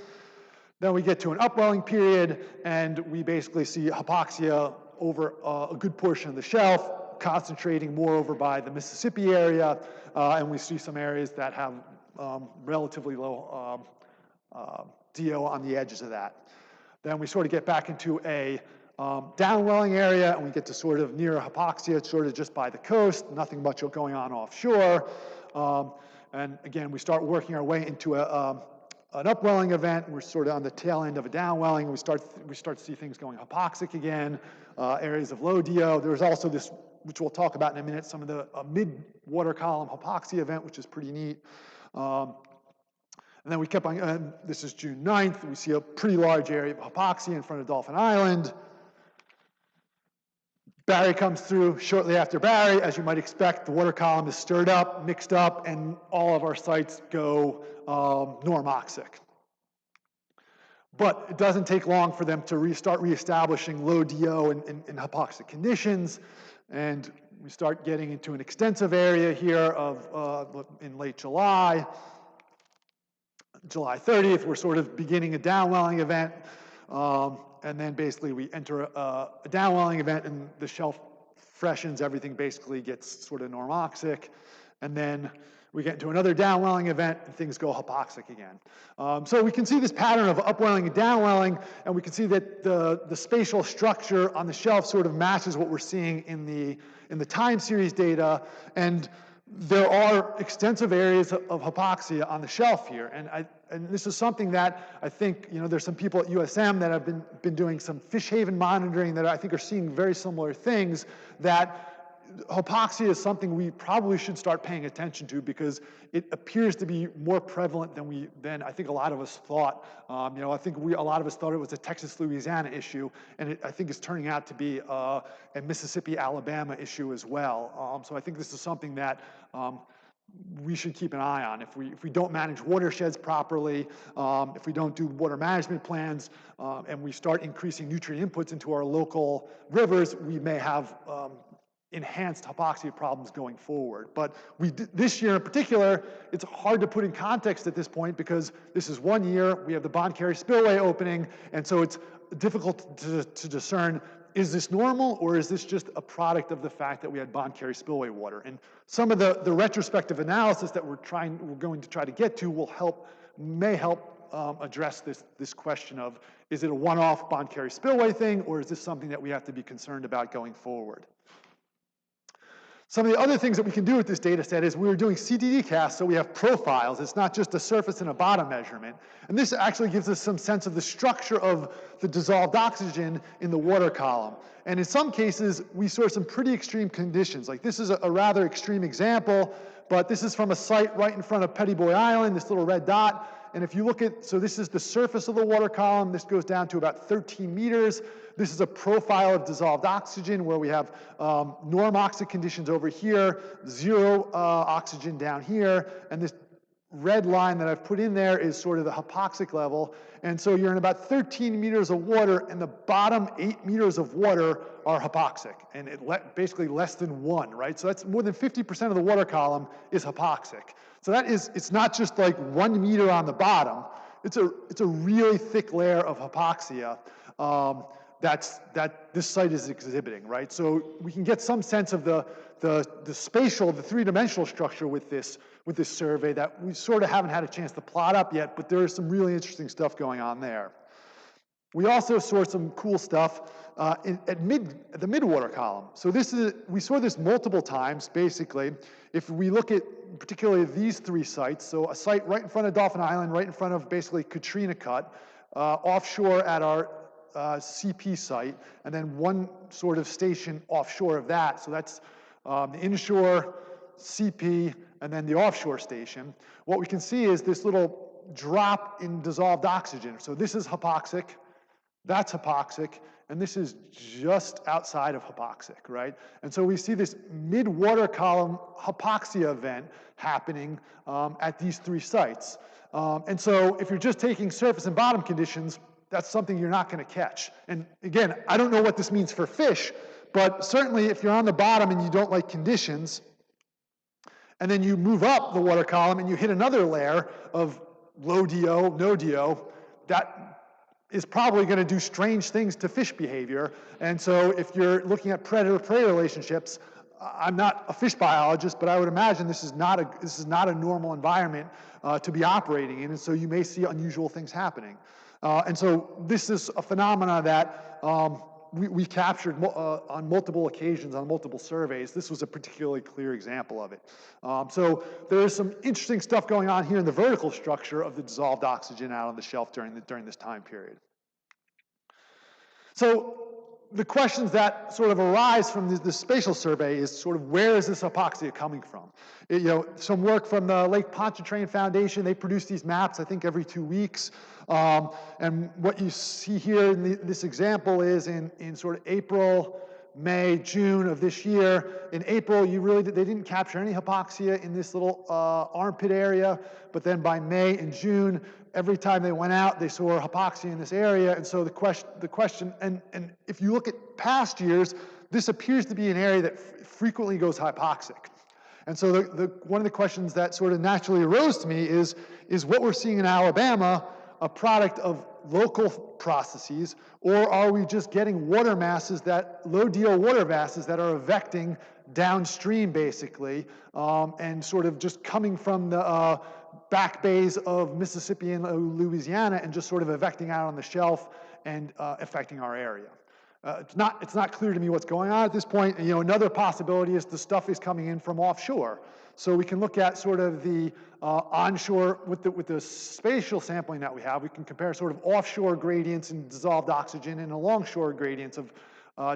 Then we get to an upwelling period, and we basically see hypoxia over a good portion of the shelf, concentrating more over by the Mississippi area, and we see some areas that have relatively low DO on the edges of that. Then we sort of get back into a downwelling area, and we get to sort of near hypoxia. It's sort of just by the coast, nothing much going on offshore. And again, we start working our way into an upwelling event. We're sort of on the tail end of a downwelling. We start to see things going hypoxic again, areas of low DO. There's also this, which we'll talk about in a minute, some of the mid-water column hypoxia event, which is pretty neat. And then we kept on, this is June 9th, we see a pretty large area of hypoxia in front of Dolphin Island. Barry comes through shortly after Barry. As you might expect, the water column is stirred up, mixed up, and all of our sites go normoxic. But it doesn't take long for them to start reestablishing low DO in hypoxic conditions, and we start getting into an extensive area here in late July. July 30th, we're sort of beginning a downwelling event, and then basically we enter a downwelling event, and the shelf freshens, everything basically gets sort of normoxic, and then we get into another downwelling event, and things go hypoxic again. So we can see this pattern of upwelling and downwelling, and we can see that the spatial structure on the shelf sort of matches what we're seeing in the time series data, and there are extensive areas of hypoxia on the shelf here, and this is something that I think, there's some people at USM that have been doing some fish haven monitoring that I think are seeing very similar things, that hypoxia is something we probably should start paying attention to because it appears to be more prevalent than I think a lot of us thought. I think a lot of us thought it was a Texas-Louisiana issue, and I think it's turning out to be a Mississippi-Alabama issue as well. So I think this is something that we should keep an eye on. If we don't manage watersheds properly, if we don't do water management plans, and we start increasing nutrient inputs into our local rivers, we may have enhanced hypoxia problems going forward. But this year in particular, it's hard to put in context at this point because this is 1 year, we have the Carré Spillway opening, and so it's difficult to discern, is this normal or is this just a product of the fact that we had Carré Spillway water? And some of the retrospective analysis that we're going to try to get to may help address this question of, is it a one-off Carré Spillway thing, or is this something that we have to be concerned about going forward? Some of the other things that we can do with this data set is we're doing CTD casts, so we have profiles. It's not just a surface and a bottom measurement. And this actually gives us some sense of the structure of the dissolved oxygen in the water column. And in some cases, we saw some pretty extreme conditions. Like this is a rather extreme example, but this is from a site right in front of Petty Boy Island, this little red dot. And if you look at, so this is the surface of the water column. This goes down to about 13 meters. This is a profile of dissolved oxygen where we have normoxic conditions over here, zero oxygen down here, and this red line that I've put in there is sort of the hypoxic level. And so you're in about 13 meters of water, and the bottom 8 meters of water are hypoxic, and basically less than 1, right? So that's more than 50% of the water column is hypoxic. So it's not just like 1 meter on the bottom. It's a really thick layer of hypoxia that this site is exhibiting, right? So we can get some sense of the spatial, the three-dimensional structure with this survey that we sort of haven't had a chance to plot up yet, but there is some really interesting stuff going on there. We also saw some cool stuff at the midwater column. So we saw this multiple times, basically. If we look at particularly these three sites, so a site right in front of Dolphin Island, right in front of basically Katrina Cut, offshore at our CP site, and then one sort of station offshore of that. So that's the inshore, CP, and then the offshore station. What we can see is this little drop in dissolved oxygen. So this is hypoxic, that's hypoxic, and this is just outside of hypoxic, right? And so we see this mid-water column hypoxia event happening at these three sites. And so if you're just taking surface and bottom conditions, that's something you're not going to catch. And again, I don't know what this means for fish, but certainly if you're on the bottom and you don't like conditions, and then you move up the water column and you hit another layer of low DO, no DO, that is probably going to do strange things to fish behavior. And so if you're looking at predator-prey relationships, I'm not a fish biologist, but I would imagine this is not a normal environment to be operating in, and so you may see unusual things happening. And so this is a phenomena that we captured on multiple occasions, on multiple surveys. This was a particularly clear example of it. So there is some interesting stuff going on here in the vertical structure of the dissolved oxygen out on the shelf during this time period. So the questions that sort of arise from this spatial survey is sort of where is this hypoxia coming from? Some work from the Lake Pontchartrain Foundation, they produce these maps, I think, every 2 weeks. And what you see here in this example is in sort of April, May, June of this year. In April, they didn't capture any hypoxia in this little armpit area, but then by May and June, every time they went out, they saw hypoxia in this area. And so the question, and if you look at past years, this appears to be an area that frequently goes hypoxic. And so one of the questions that sort of naturally arose to me is what we're seeing in Alabama a product of local processes, or are we just getting water masses low DO water masses that are evecting downstream, basically, and sort of just coming from the back bays of Mississippi and Louisiana and just sort of evecting out on the shelf and affecting our area. It's not clear to me what's going on at this point. And, another possibility is the stuff is coming in from offshore. So we can look at sort of the onshore, with the spatial sampling that we have, we can compare sort of offshore gradients in dissolved oxygen and alongshore gradients of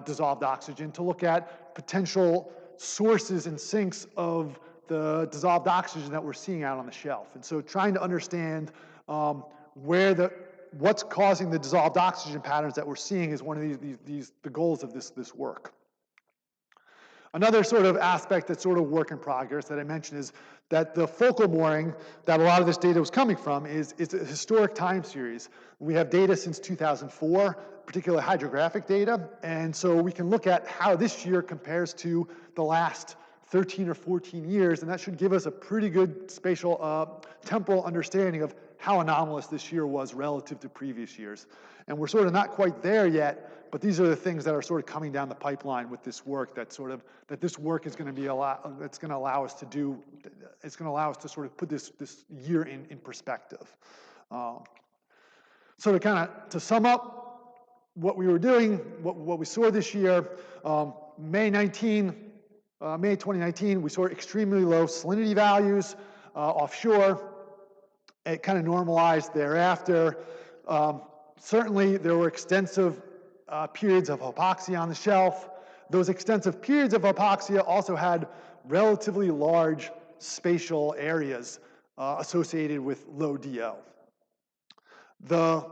dissolved oxygen to look at potential sources and sinks of the dissolved oxygen that we're seeing out on the shelf. And so trying to understand what's causing the dissolved oxygen patterns that we're seeing is one of the goals of this work. Another sort of aspect that's sort of work in progress that I mentioned is that the focal mooring that a lot of this data was coming from is a historic time series. We have data since 2004, particularly hydrographic data, and so we can look at how this year compares to the last 13 or 14 years, and that should give us a pretty good spatial temporal understanding of how anomalous this year was relative to previous years. And we're sort of not quite there yet, but these are the things that are sort of coming down the pipeline with this work that this work is going to be that's going to allow us to do, it's going to allow us to sort of put this year in perspective. So to sum up what we were doing, what we saw this year, May 2019, we saw extremely low salinity values offshore. It kind of normalized thereafter. Certainly, there were extensive periods of hypoxia on the shelf. Those extensive periods of hypoxia also had relatively large spatial areas associated with low DO. The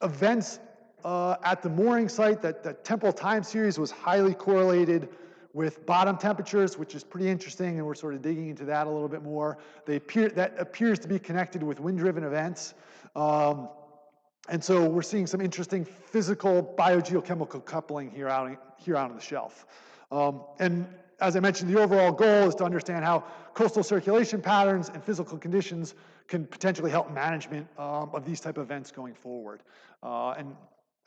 events at the mooring site, the temporal time series was highly correlated with bottom temperatures, which is pretty interesting, and we're sort of digging into that a little bit more. That appears to be connected with wind-driven events. And so we're seeing some interesting physical biogeochemical coupling here out on the shelf. And as I mentioned, the overall goal is to understand how coastal circulation patterns and physical conditions can potentially help management of these type of events going forward. And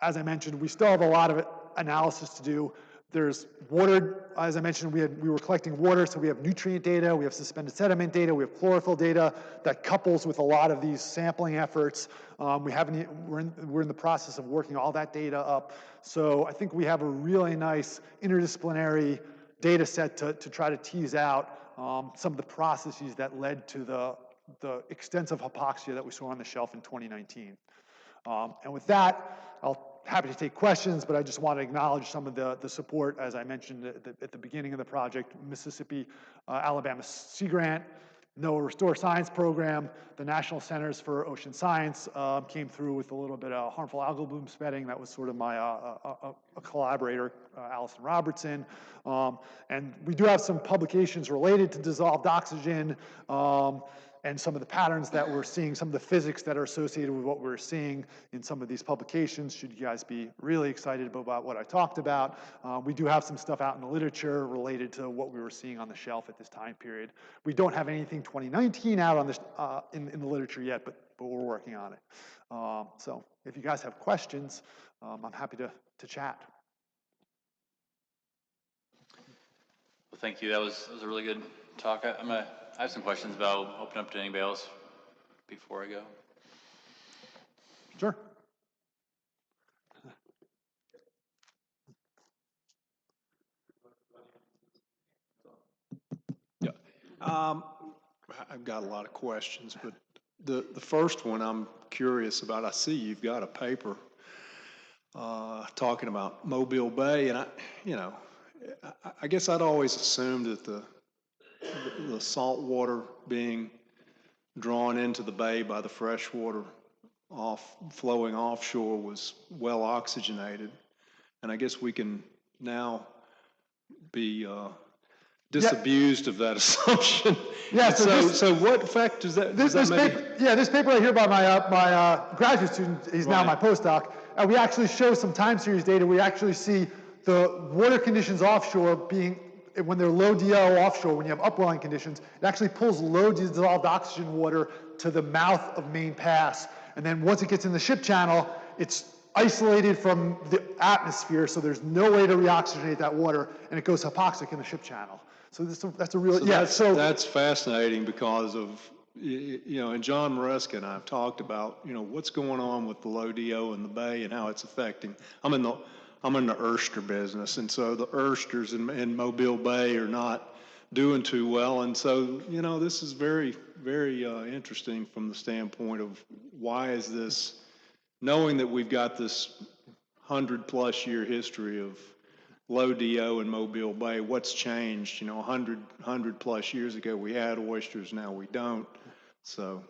as I mentioned, we still have a lot of analysis to do. There's water, as I mentioned, we were collecting water, so we have nutrient data, we have suspended sediment data, we have chlorophyll data that couples with a lot of these sampling efforts. We're in the process of working all that data up. So I think we have a really nice interdisciplinary data set to try to tease out some of the processes that led to the extensive hypoxia that we saw on the shelf in 2019. And with that, happy to take questions, but I just want to acknowledge some of the support, as I mentioned at the beginning of the project, Mississippi, Alabama Sea Grant, NOAA Restore Science Program, the National Centers for Ocean Science came through with a little bit of harmful algal bloom spreading. That was sort of my a collaborator, Allison Robertson. And we do have some publications related to dissolved oxygen and some of the patterns that we're seeing, some of the physics that are associated with what we're seeing in some of these publications, should you guys be really excited about what I talked about. We do have some stuff out in the literature related to what we were seeing on the shelf at this time period. We don't have anything 2019 out on this, in the literature yet, but we're working on it. So if you guys have questions, I'm happy to chat. Well, thank you. That was a really good talk. I have some questions, but I'll open up to anybody else before I go. Sure. Yeah. I've got a lot of questions, but the first one I'm curious about. I see you've got a paper talking about Mobile Bay, and I guess I'd always assumed that the salt water being drawn into the bay by the fresh water flowing offshore was well oxygenated, and I guess we can now be disabused of that assumption. Yeah. So what effect does that? This paper right here by my graduate student, he's now my postdoc. We actually show some time series data. We actually see the water conditions offshore being, when they're low DO offshore, when you have upwelling conditions, it actually pulls low dissolved oxygen water to the mouth of Main Pass. And then once it gets in the ship channel, it's isolated from the atmosphere, so there's no way to reoxygenate that water, and it goes hypoxic in the ship channel. So that's a real, that's fascinating because of, and John Maresca and I have talked about, what's going on with the low DO in the bay and how it's affecting. I'm in the oyster business, and so the oysters in Mobile Bay are not doing too well, and so this is very, very interesting from the standpoint of why is this, knowing that we've got this 100+ year history of low DO in Mobile Bay, what's changed? 100+ years ago we had oysters, now we don't. So,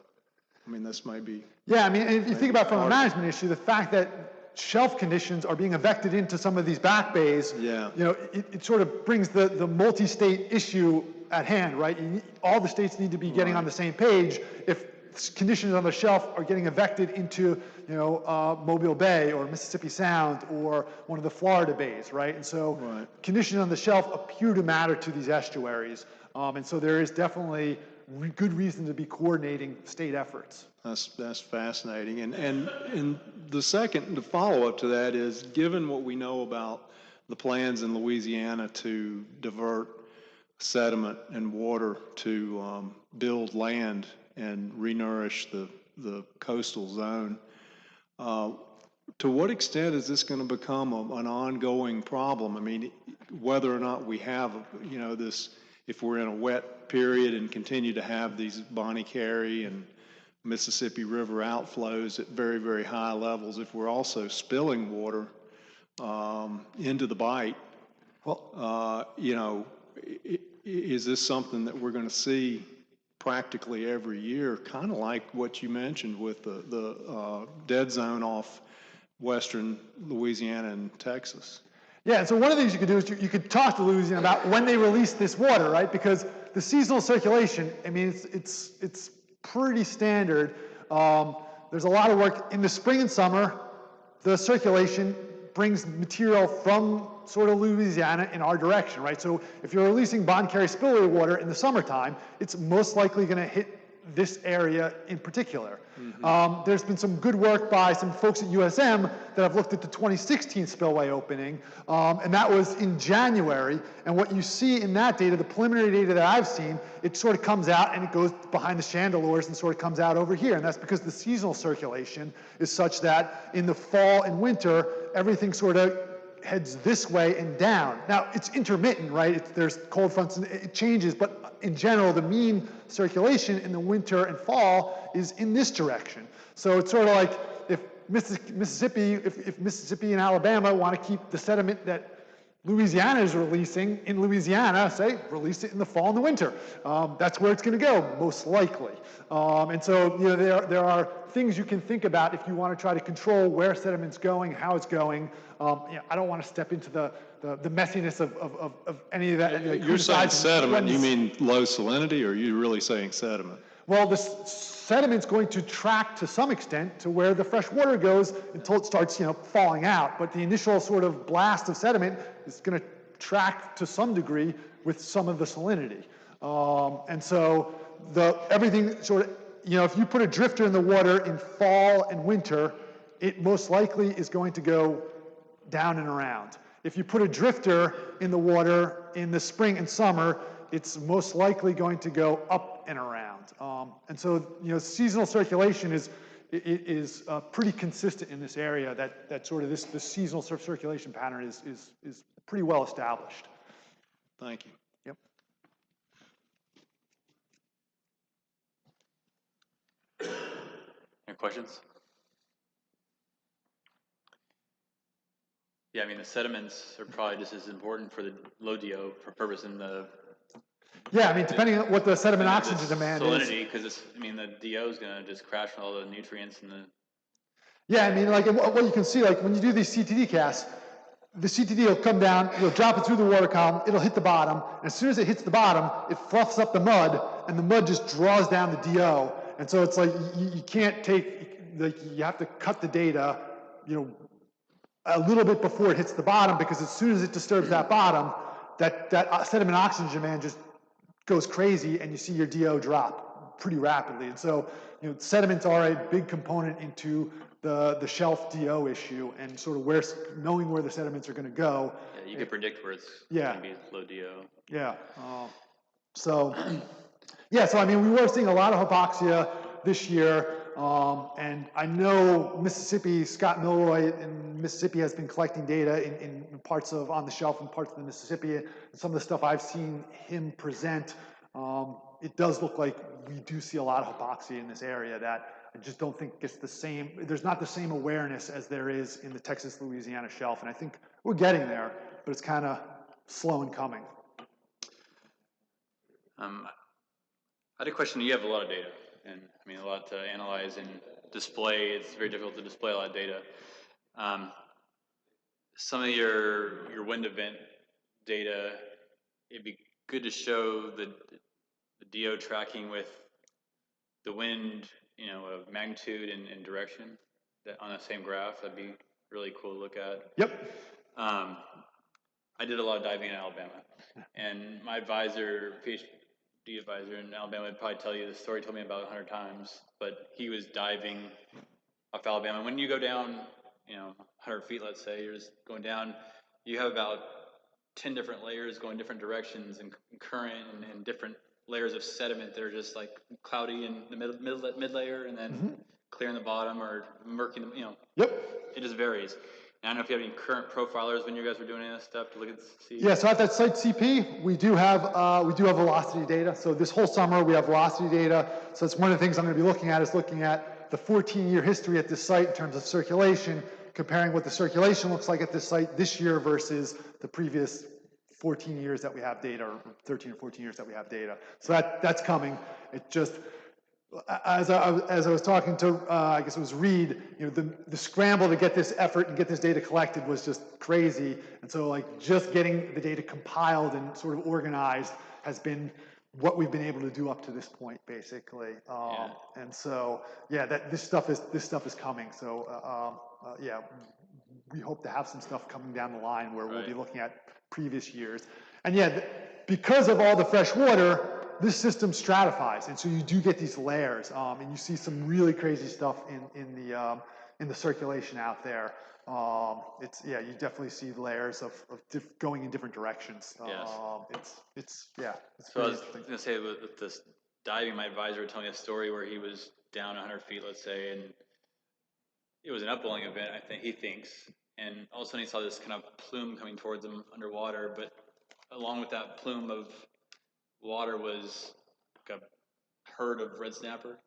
this may be. Yeah, if you think about from a management issue, the fact that shelf conditions are being evicted into some of these back bays, it sort of brings the multi-state issue at hand, right? All the states need to be getting on the same page if conditions on the shelf are getting evicted into, Mobile Bay or Mississippi Sound or one of the Florida bays, right? And so conditions on the shelf appear to matter to these estuaries. And so there is definitely good reason to be coordinating state efforts. That's fascinating. And the follow-up to that is, given what we know about the plans in Louisiana to divert sediment and water to build land and renourish the coastal zone, to what extent is this going to become an ongoing problem? Whether or not we have, this, if we're in a wet period and continue to have these Bonnet Carré and Mississippi River outflows at very, very high levels, if we're also spilling water into the bight, is this something that we're going to see practically every year, kind of like what you mentioned with the dead zone off western Louisiana and Texas? Yeah, so one of the things you could do is you could talk to Louisiana about when they release this water, right? Because the seasonal circulation, it's pretty standard. There's a lot of work in the spring and summer. The circulation brings material from sort of Louisiana in our direction, right? So if you're releasing Bonnet Carré Spillway water in the summertime, it's most likely going to hit this area in particular. There's been some good work by some folks at USM that have looked at the 2016 spillway opening, and that was in January. And what you see in that data, the preliminary data that I've seen, it sort of comes out and it goes behind the chandeliers and sort of comes out over here. And that's because the seasonal circulation is such that in the fall and winter, everything sort of heads this way and down. Now, it's intermittent, right? There's cold fronts, and it changes, but in general, the mean circulation in the winter and fall is in this direction. So it's sort of like if Mississippi and Alabama want to keep the sediment that Louisiana is releasing in Louisiana, say, release it in the fall and the winter. That's where it's going to go, most likely. And so, you know, there are things you can think about if you want to try to control where sediment's going, how it's going. You know, I don't want to step into the messiness of any of that. Like, you're saying sediment, you mean low salinity, or are you really saying sediment? Well, the sediment's going to track to some extent to where the fresh water goes until it starts, you know, falling out. But the initial sort of blast of sediment is going to track to some degree with some of the salinity. And so everything sort of, you know, if you put a drifter in the water in fall and winter, it most likely is going to go down and around. If you put a drifter in the water in the spring and summer, it's most likely going to go up and around. And so, you know, seasonal circulation is pretty consistent in this area. That sort of this seasonal circulation pattern is pretty well established. Thank you. Yep. Any questions? Yeah, I mean, the sediments are probably just as important for the low DO for purpose in the. Yeah, I mean, depending on what the sediment oxygen demand is. Salinity, because I mean, the DO is going to just crash with all the nutrients and the. Yeah, I mean, like what you can see, like when you do these CTD casts, the CTD will come down, you'll drop it through the water column, it'll hit the bottom, and as soon as it hits the bottom, it fluffs up the mud, and the mud just draws down the DO. And so it's like you can't take, like, you have to cut the data, you know, a little bit before it hits the bottom, because as soon as it disturbs that bottom, that sediment oxygen demand just goes crazy, and you see your DO drop pretty rapidly. And so, you know, sediments are a big component into the shelf DO issue, and sort of knowing where the sediments are going to go. Yeah, you can predict where it's yeah. going to be low DO. Yeah. So I mean, we were seeing a lot of hypoxia this year, and I know Mississippi, Scott Milroy in Mississippi has been collecting data in parts of on the shelf in parts of the Mississippi. And some of the stuff I've seen him present, it does look like we do see a lot of hypoxia in this area that I just don't think it's the same. There's not the same awareness as there is in the Texas-Louisiana shelf, and I think we're getting there, but it's kind of slow in coming. I had a question. You have a lot of data, and I mean a lot to analyze and display. It's very difficult to display a lot of data. Some of your wind event data, it'd be good to show the DO tracking with the wind, you know, of magnitude and direction that on the same graph. That'd be really cool to look at. Yep. I did a lot of diving in Alabama, and my advisor, PhD advisor in Alabama, would probably tell you this story. Told me about 100 times, but he was diving off Alabama. When you go down, you know, 100 feet, let's say, you're just going down. You have about 10 different layers going different directions, and current and different layers of sediment that are just like cloudy in the mid layer, and then clear in the bottom, or murky, you know. Yep. It just varies. And I don't know if you have any current profilers when you guys were doing any of this stuff to look at see. Yeah, so at that site CP, we do have velocity data. So this whole summer we have velocity data. So it's one of the things I'm going to be looking at, is looking at the 14-year history at this site in terms of circulation, comparing what the circulation looks like at this site this year versus the previous 14 years that we have data, or 13 or 14 years that we have data. So that's coming. It just, as I was talking to, I guess it was Reed, you know, the scramble to get this effort and get this data collected was just crazy. And so, like, just getting the data compiled and sort of organized has been what we've been able to do up to this point, basically. And so, yeah, this stuff is coming. So, yeah, we hope to have some stuff coming down the line where we'll be looking at previous years. And yeah, because of all the fresh water, this system stratifies, and so you do get these layers, and you see some really crazy stuff in the circulation out there. Yeah, you definitely see layers of going in different directions. Yes. It's So I was interesting. going to say with this diving, my advisor would tell me a story where he was down 100 feet, let's say, and it was an upwelling event, he thinks, and all of a sudden he saw this kind of plume coming towards him underwater, but along with that plume of water was like a herd of red snapper,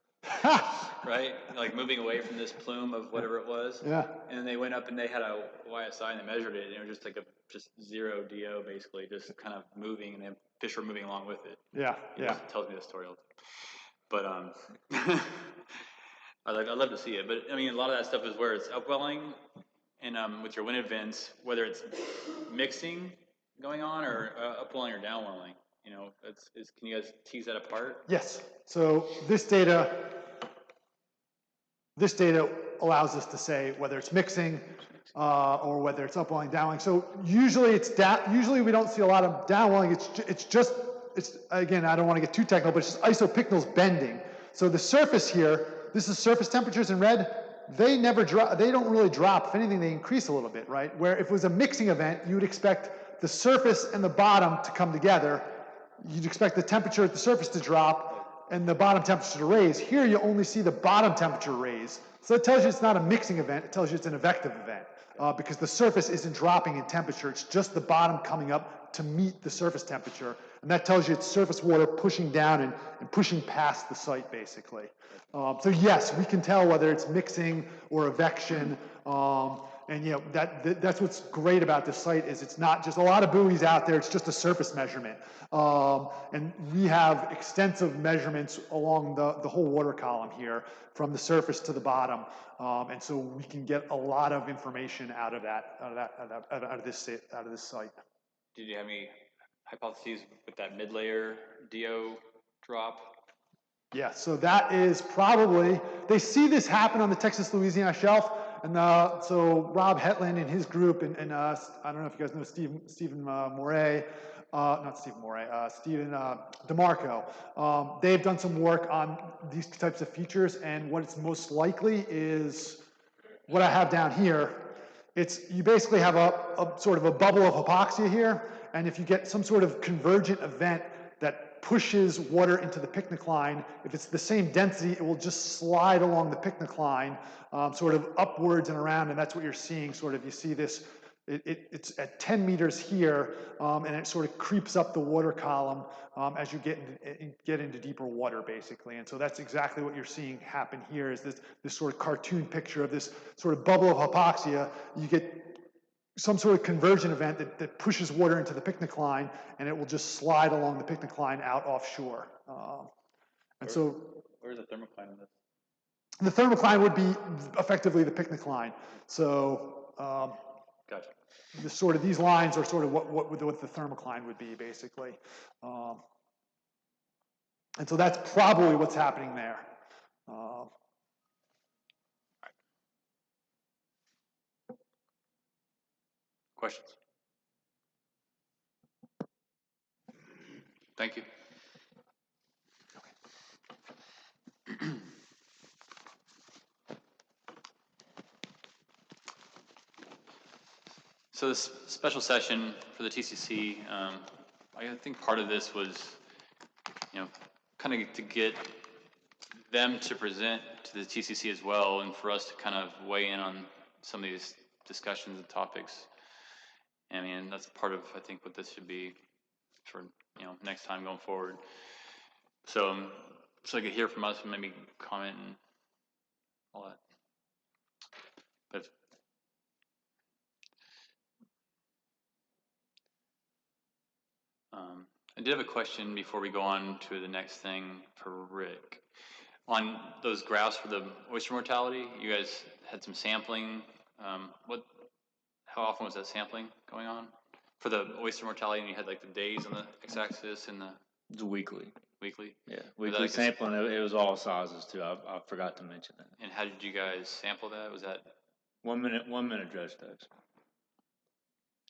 right? Like moving away from this plume of whatever it was. Yeah. And they went up and they had a YSI and they measured it, and it was just like just zero DO basically, just kind of moving, and then fish were moving along with it. Yeah, He yeah. just tells me the story all the time. But I'd love to see it. But I mean, a lot of that stuff is where it's upwelling, and with your wind events, whether it's mixing going on or upwelling or downwelling. You know, can you guys tease that apart? Yes. So this data allows us to say whether it's mixing or whether it's upwelling, downwelling. So usually usually we don't see a lot of downwelling. It's again, I don't want to get too technical, but it's just isopycnals bending. So the surface here, this is surface temperatures in red. They never drop. They don't really drop. If anything, they increase a little bit, right? Where if it was a mixing event, you would expect the surface and the bottom to come together. You'd expect the temperature at the surface to drop and the bottom temperature to raise. Here you only see the bottom temperature raise. So that tells you it's not a mixing event, it tells you it's an effective event because the surface isn't dropping in temperature, it's just the bottom coming up to meet the surface temperature. And that tells you it's surface water pushing down and pushing past the site basically. So yes, we can tell whether it's mixing or evection. And you know, that's what's great about this site is it's not just a lot of buoys out there, it's just a surface measurement. And we have extensive measurements along the whole water column here from the surface to the bottom. And so we can get a lot of information out of this site. Did you have any hypotheses with that mid-layer DO drop? Yeah, so that is probably, they see this happen on the Texas-Louisiana shelf, and so Rob Hetland and his group, and I don't know if you guys know Stephen Moret, not Stephen Moret, Stephen DeMarco. They've done some work on these types of features, and what it's most likely is what I have down here. You basically have a sort of a bubble of hypoxia here, and if you get some sort of convergent event that pushes water into the picnic line, if it's the same density, it will just slide along the picnic line, sort of upwards and around, and that's what you're seeing, sort of, you see this, it's at 10 meters here, and it sort of creeps up the water column as you get into deeper water, basically. And so that's exactly what you're seeing happen here, is this sort of cartoon picture of this sort of bubble of hypoxia. You get some sort of conversion event that pushes water into the picnic line, and it will just slide along the picnic line out offshore. Where's the thermocline in this? The thermocline would be effectively the picnic line. So Gotcha. These lines are sort of what the thermocline would be, basically. And so that's probably what's happening there. Questions? Thank you. So this special session for the TCC, I think part of this was, kind of to get them to present to the TCC as well, and for us to kind of weigh in on some of these discussions and topics. I mean, that's part of, I think, what this should be for, next time going forward. So I could hear from us and maybe comment and all that. But I did have a question before we go on to the next thing for Rick. On those graphs for the oyster mortality, you guys had some sampling. How often was that sampling going on? For the oyster mortality, and you had like the days on the x-axis and the... It's weekly. Weekly? Yeah, weekly sampling. It was all sizes too. I forgot to mention that. And how did you guys sample that? Was that... 1 minute dredge stacks.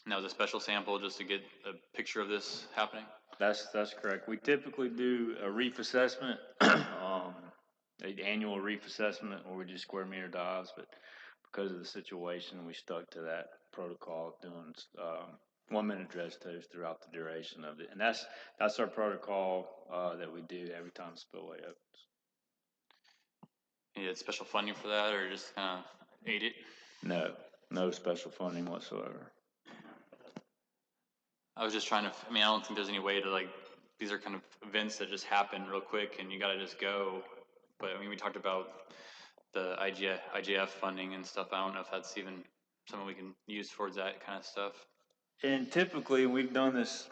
And that was a special sample just to get a picture of this happening? That's correct. We typically do a reef assessment, an annual reef assessment where we do square meter dives, but because of the situation, we stuck to that protocol of doing 1 minute dredge tows throughout the duration of it. And that's our protocol that we do every time Spillway opens. You had special funding for that, or just kind of ate it? No special funding whatsoever. I was just trying to, I don't think there's any way to these are kind of events that just happen real quick and you got to just go. But we talked about the IGF funding and stuff. I don't know if that's even something we can use towards that kind of stuff. And typically we've done this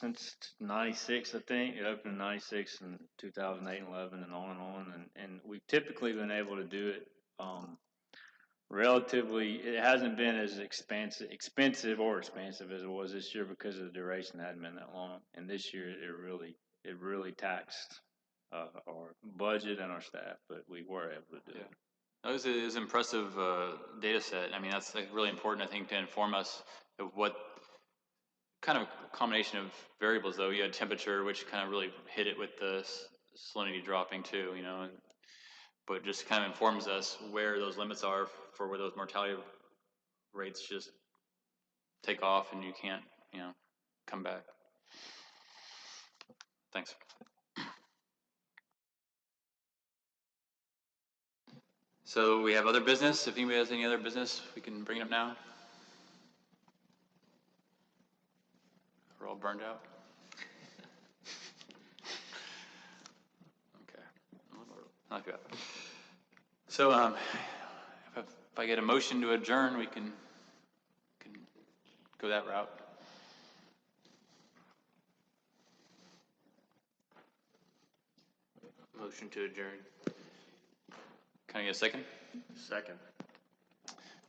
since 96, I think. It opened in 96 and 2008 and 11 and on. And we've typically been able to do it relatively. It hasn't been as expensive as it was this year because of the duration hadn't been that long. And this year it really taxed our budget and our staff, but we were able to do it. That was an impressive data set. That's really important, I think, to inform us of what kind of combination of variables, though. You had temperature, which kind of really hit it with the salinity dropping too, but just kind of informs us where those limits are for where those mortality rates just take off and you can't, come back. Thanks. So we have other business. If anybody has any other business, we can bring it up now. We're all burned out. Okay. Not good. So if I get a motion to adjourn, we can go that route. Motion to adjourn. Can I get a second? Second.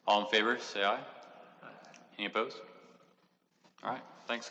All in favor, say aye. Any opposed? All right, thanks.